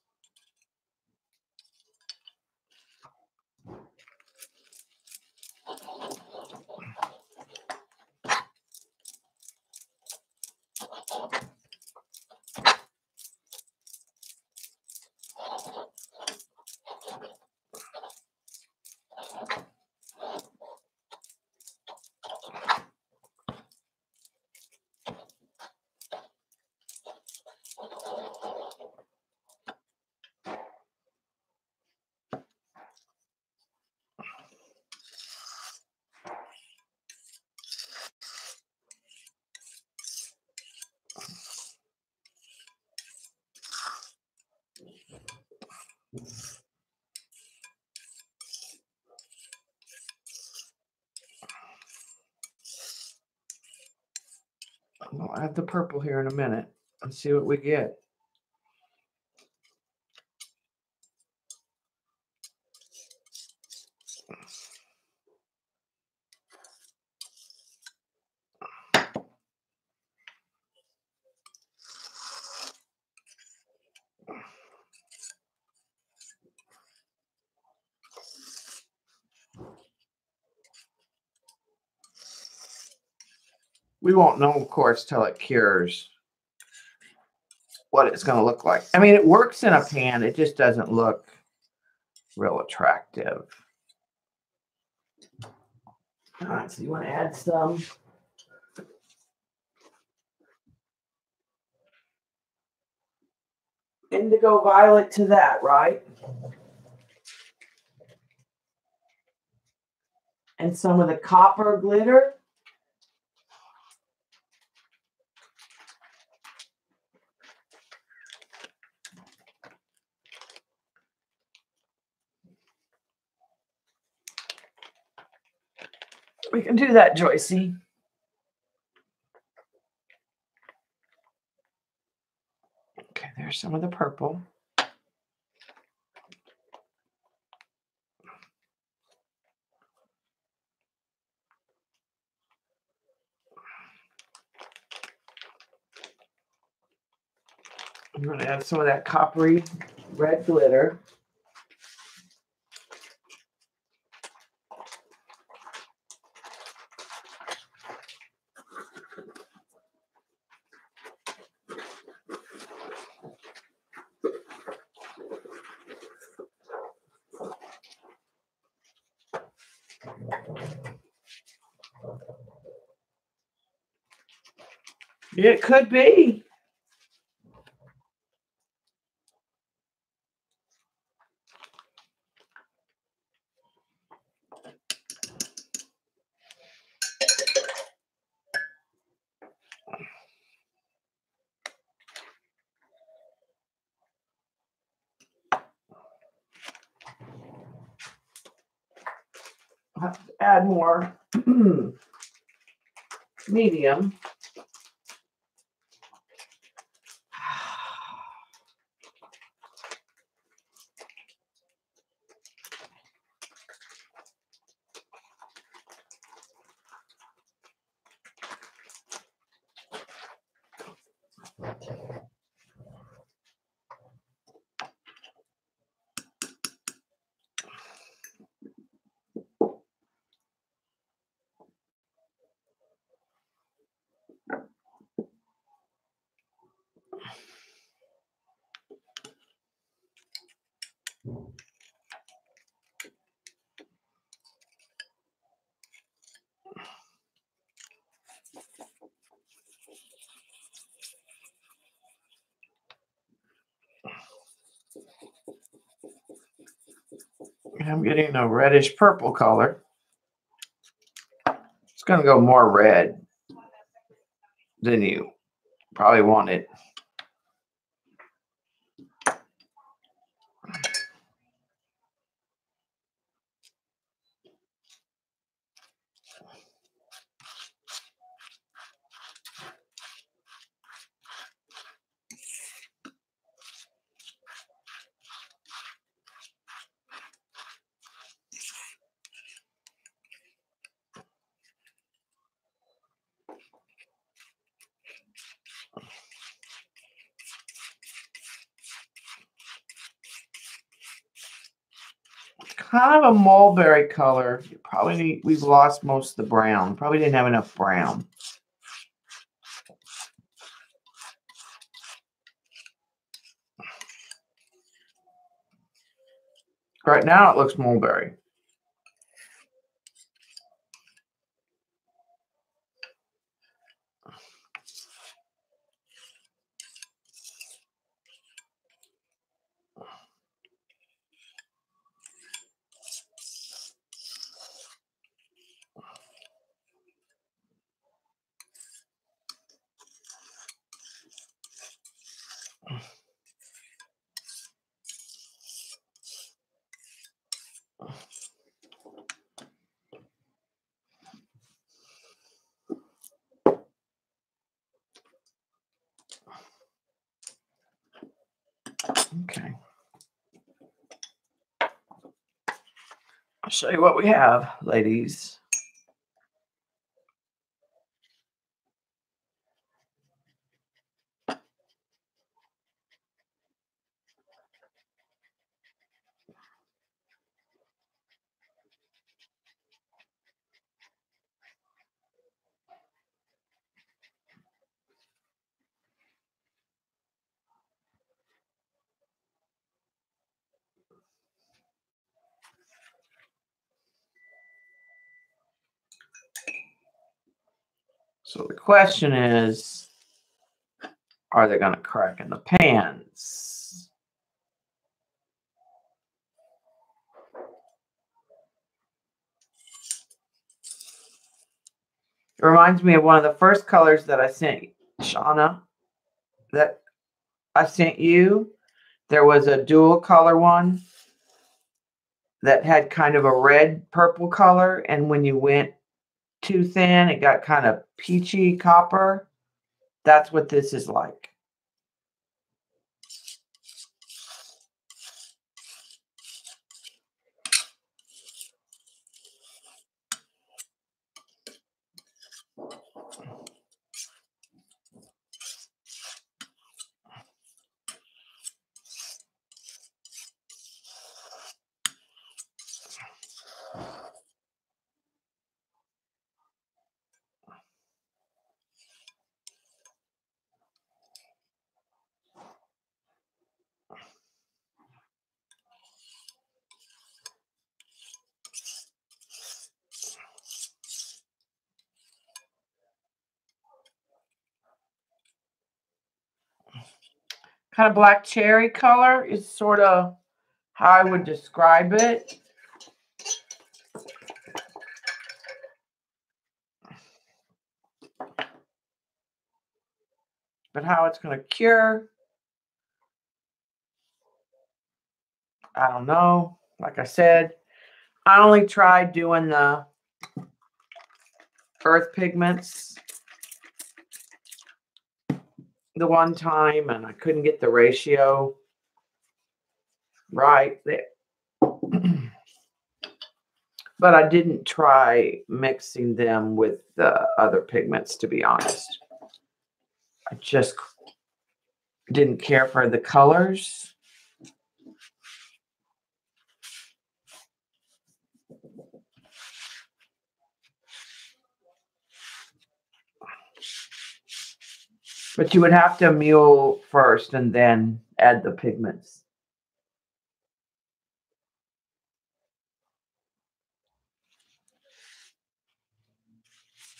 Speaker 1: I'll add the purple here in a minute and see what we get. We won't know, of course, till it cures what it's going to look like. I mean, it works in a pan. It just doesn't look real attractive. All right, so you want to add some indigo violet to that, right? And some of the copper glitter. We can do that, Joycey. Okay, there's some of the purple. I'm going to add some of that coppery red glitter. It could be. I'll have to add more medium. I'm getting a reddish purple color. It's going to go more red than you probably wanted. kind of a mulberry color. We've lost most of the brown. Probably didn't have enough brown. Right now it looks mulberry. Okay. I'll show you what we have, ladies. So the question is, are they going to crack in the pans? It reminds me of one of the first colors that I sent Shauna, that I sent you. There was a dual color one that had kind of a red purple color, and when you went too thin, it got kind of peachy copper. That's what this is like. Kind of black cherry color is sort of how I would describe it. But how it's going to cure, I don't know. Like I said, I only tried doing the earth pigments the one time, and I couldn't get the ratio right there. But I didn't try mixing them with the other pigments, to be honest. I just didn't care for the colors. But you would have to mule first and then add the pigments.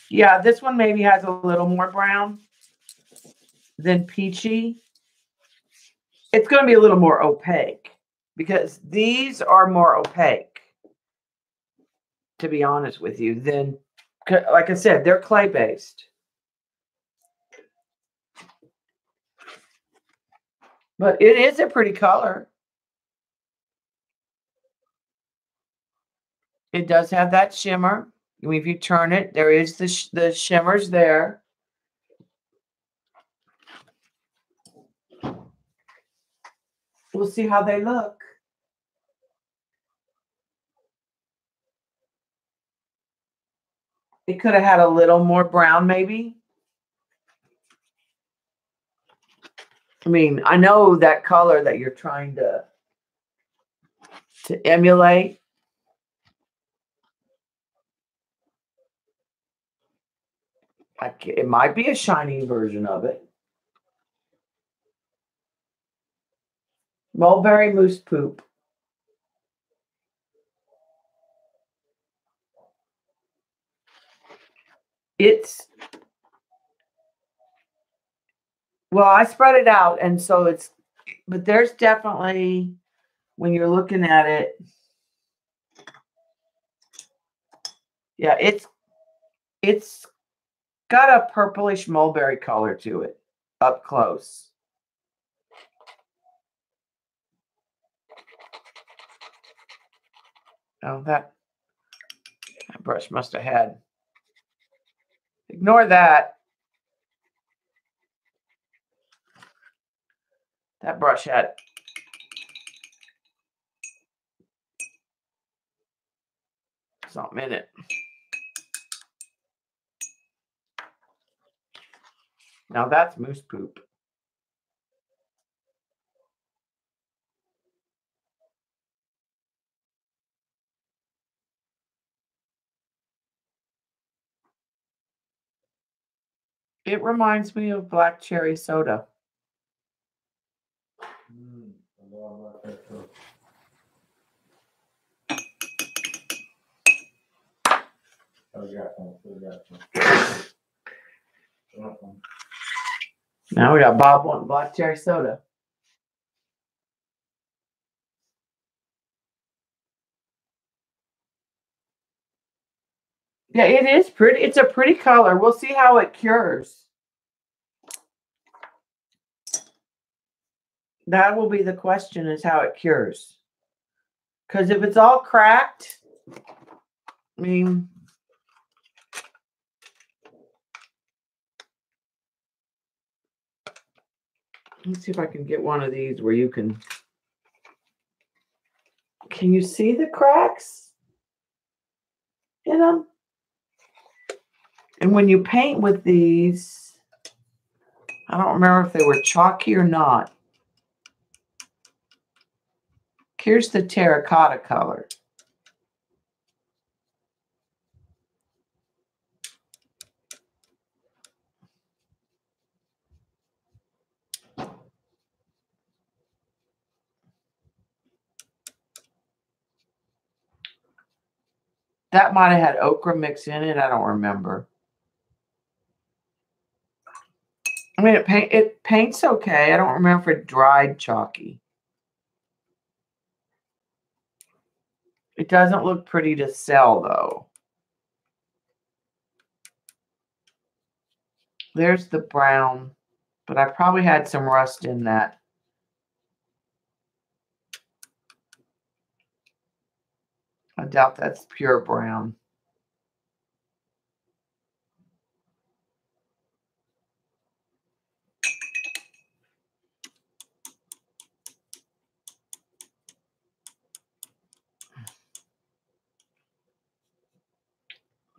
Speaker 1: Yeah, this one maybe has a little more brown than peachy. It's going to be a little more opaque because these are more opaque, to be honest with you, than, like I said, they're clay-based. But it is a pretty color. It does have that shimmer. I mean, if you turn it, there is the shimmers there. We'll see how they look. It could have had a little more brown, maybe. I mean, I know that color that you're trying to emulate. It might be a shiny version of it. Mulberry Moose Poop. Well, I spread it out, and so but there's definitely, when you're looking at it, yeah, it's got a purplish mulberry color to it up close. Oh, that brush must have had. Ignore that. That brush had something in it. Now that's moose poop. It reminds me of black cherry soda. Now we got Bob wanting black cherry soda. Yeah, it is pretty. It's a pretty color. We'll see how it cures. That will be the question, is how it cures. Because if it's all cracked, I mean, let's see if I can get one of these where you can you see the cracks in them? And when you paint with these, I don't remember if they were chalky or not. Here's the terracotta color. That might have had ochre mix in it. I don't remember. I mean, it paints okay. I don't remember if it dried chalky. It doesn't look pretty to sell, though. There's the brown, but I probably had some rust in that. I doubt that's pure brown.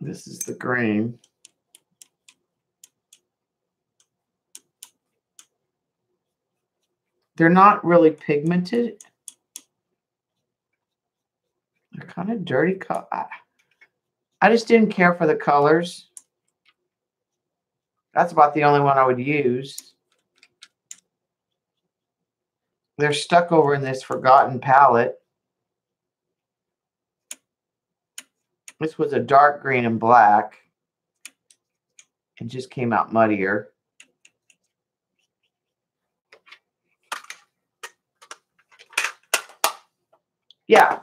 Speaker 1: This is the green. They're not really pigmented. They're kind of dirty. I just didn't care for the colors. That's about the only one I would use. They're stuck over in this forgotten palette. This was a dark green and black. It just came out muddier. Yeah.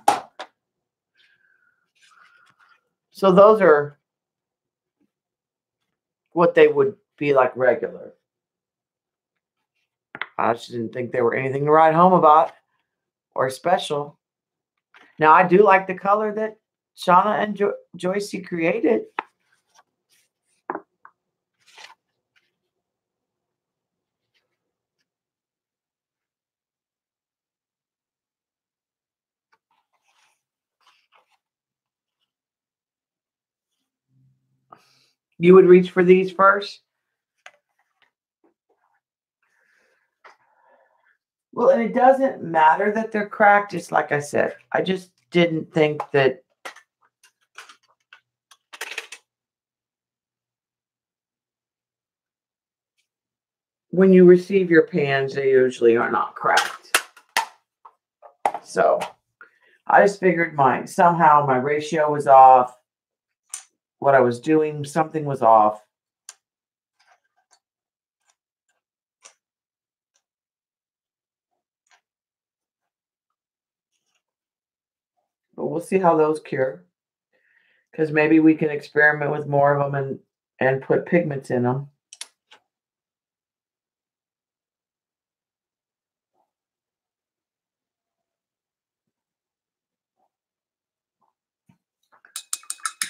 Speaker 1: So those are what they would be like regular. I just didn't think they were anything to write home about or special. Now, I do like the color that Shauna and Joycey created. You would reach for these first? Well, and it doesn't matter that they're cracked. Just like I said, I just didn't think that when you receive your pans, they usually are not cracked. So I just figured somehow my ratio was off. What I was doing, something was off. But we'll see how those cure. Because maybe we can experiment with more of them and put pigments in them.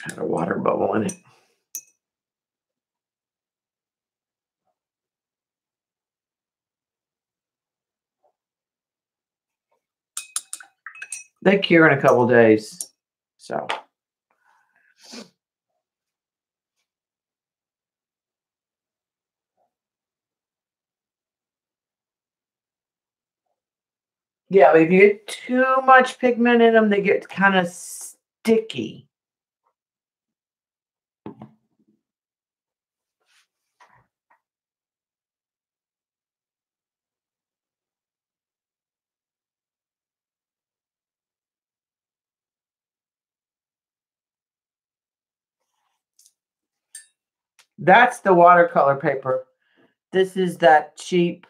Speaker 1: Had a water bubble in it. They cure in a couple days. So. Yeah, but if you get too much pigment in them, they get kind of sticky. That's the watercolor paper. This is that cheap,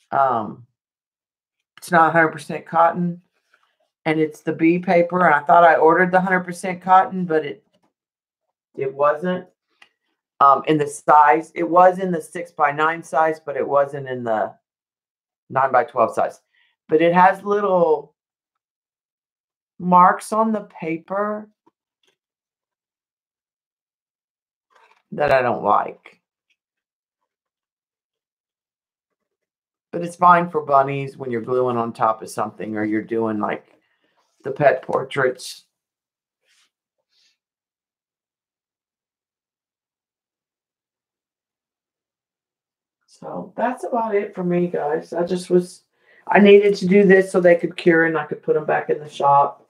Speaker 1: it's not 100% cotton, and it's the B paper. And I thought I ordered the 100% cotton, but it wasn't. In the size, it was in the 6x9 size, but it wasn't in the 9x12 size. But it has little marks on the paper that I don't like. But it's fine for bunnies when you're gluing on top of something, or you're doing like the pet portraits. So that's about it for me, guys. I needed to do this so they could cure and I could put them back in the shop.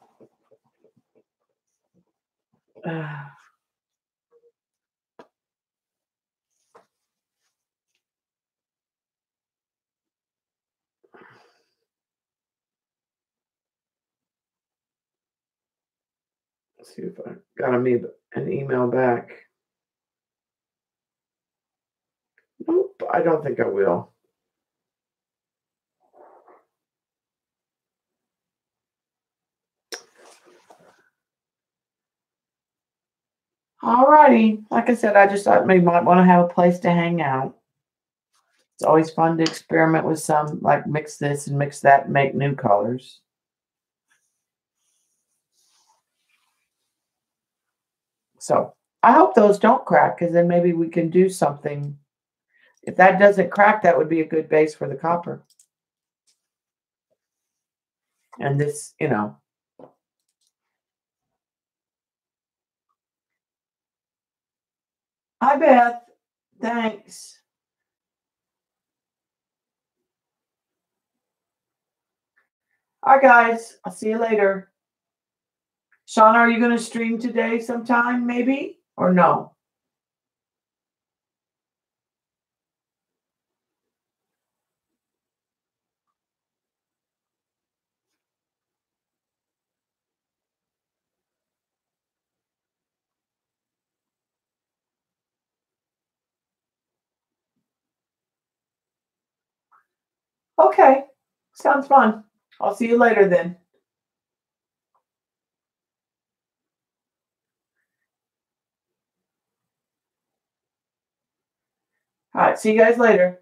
Speaker 1: Let's see if I got an email back. Nope, I don't think I will. Alrighty. Like I said, I just thought maybe might want to have a place to hang out. It's always fun to experiment with some, like mix this and mix that and make new colors. So I hope those don't crack, because then maybe we can do something. If that doesn't crack, that would be a good base for the copper. And this, Hi, Beth. Thanks. All right, guys. I'll see you later. Shauna, are you going to stream today sometime, maybe? Or no? Okay. Sounds fun. I'll see you later then. All right. See you guys later.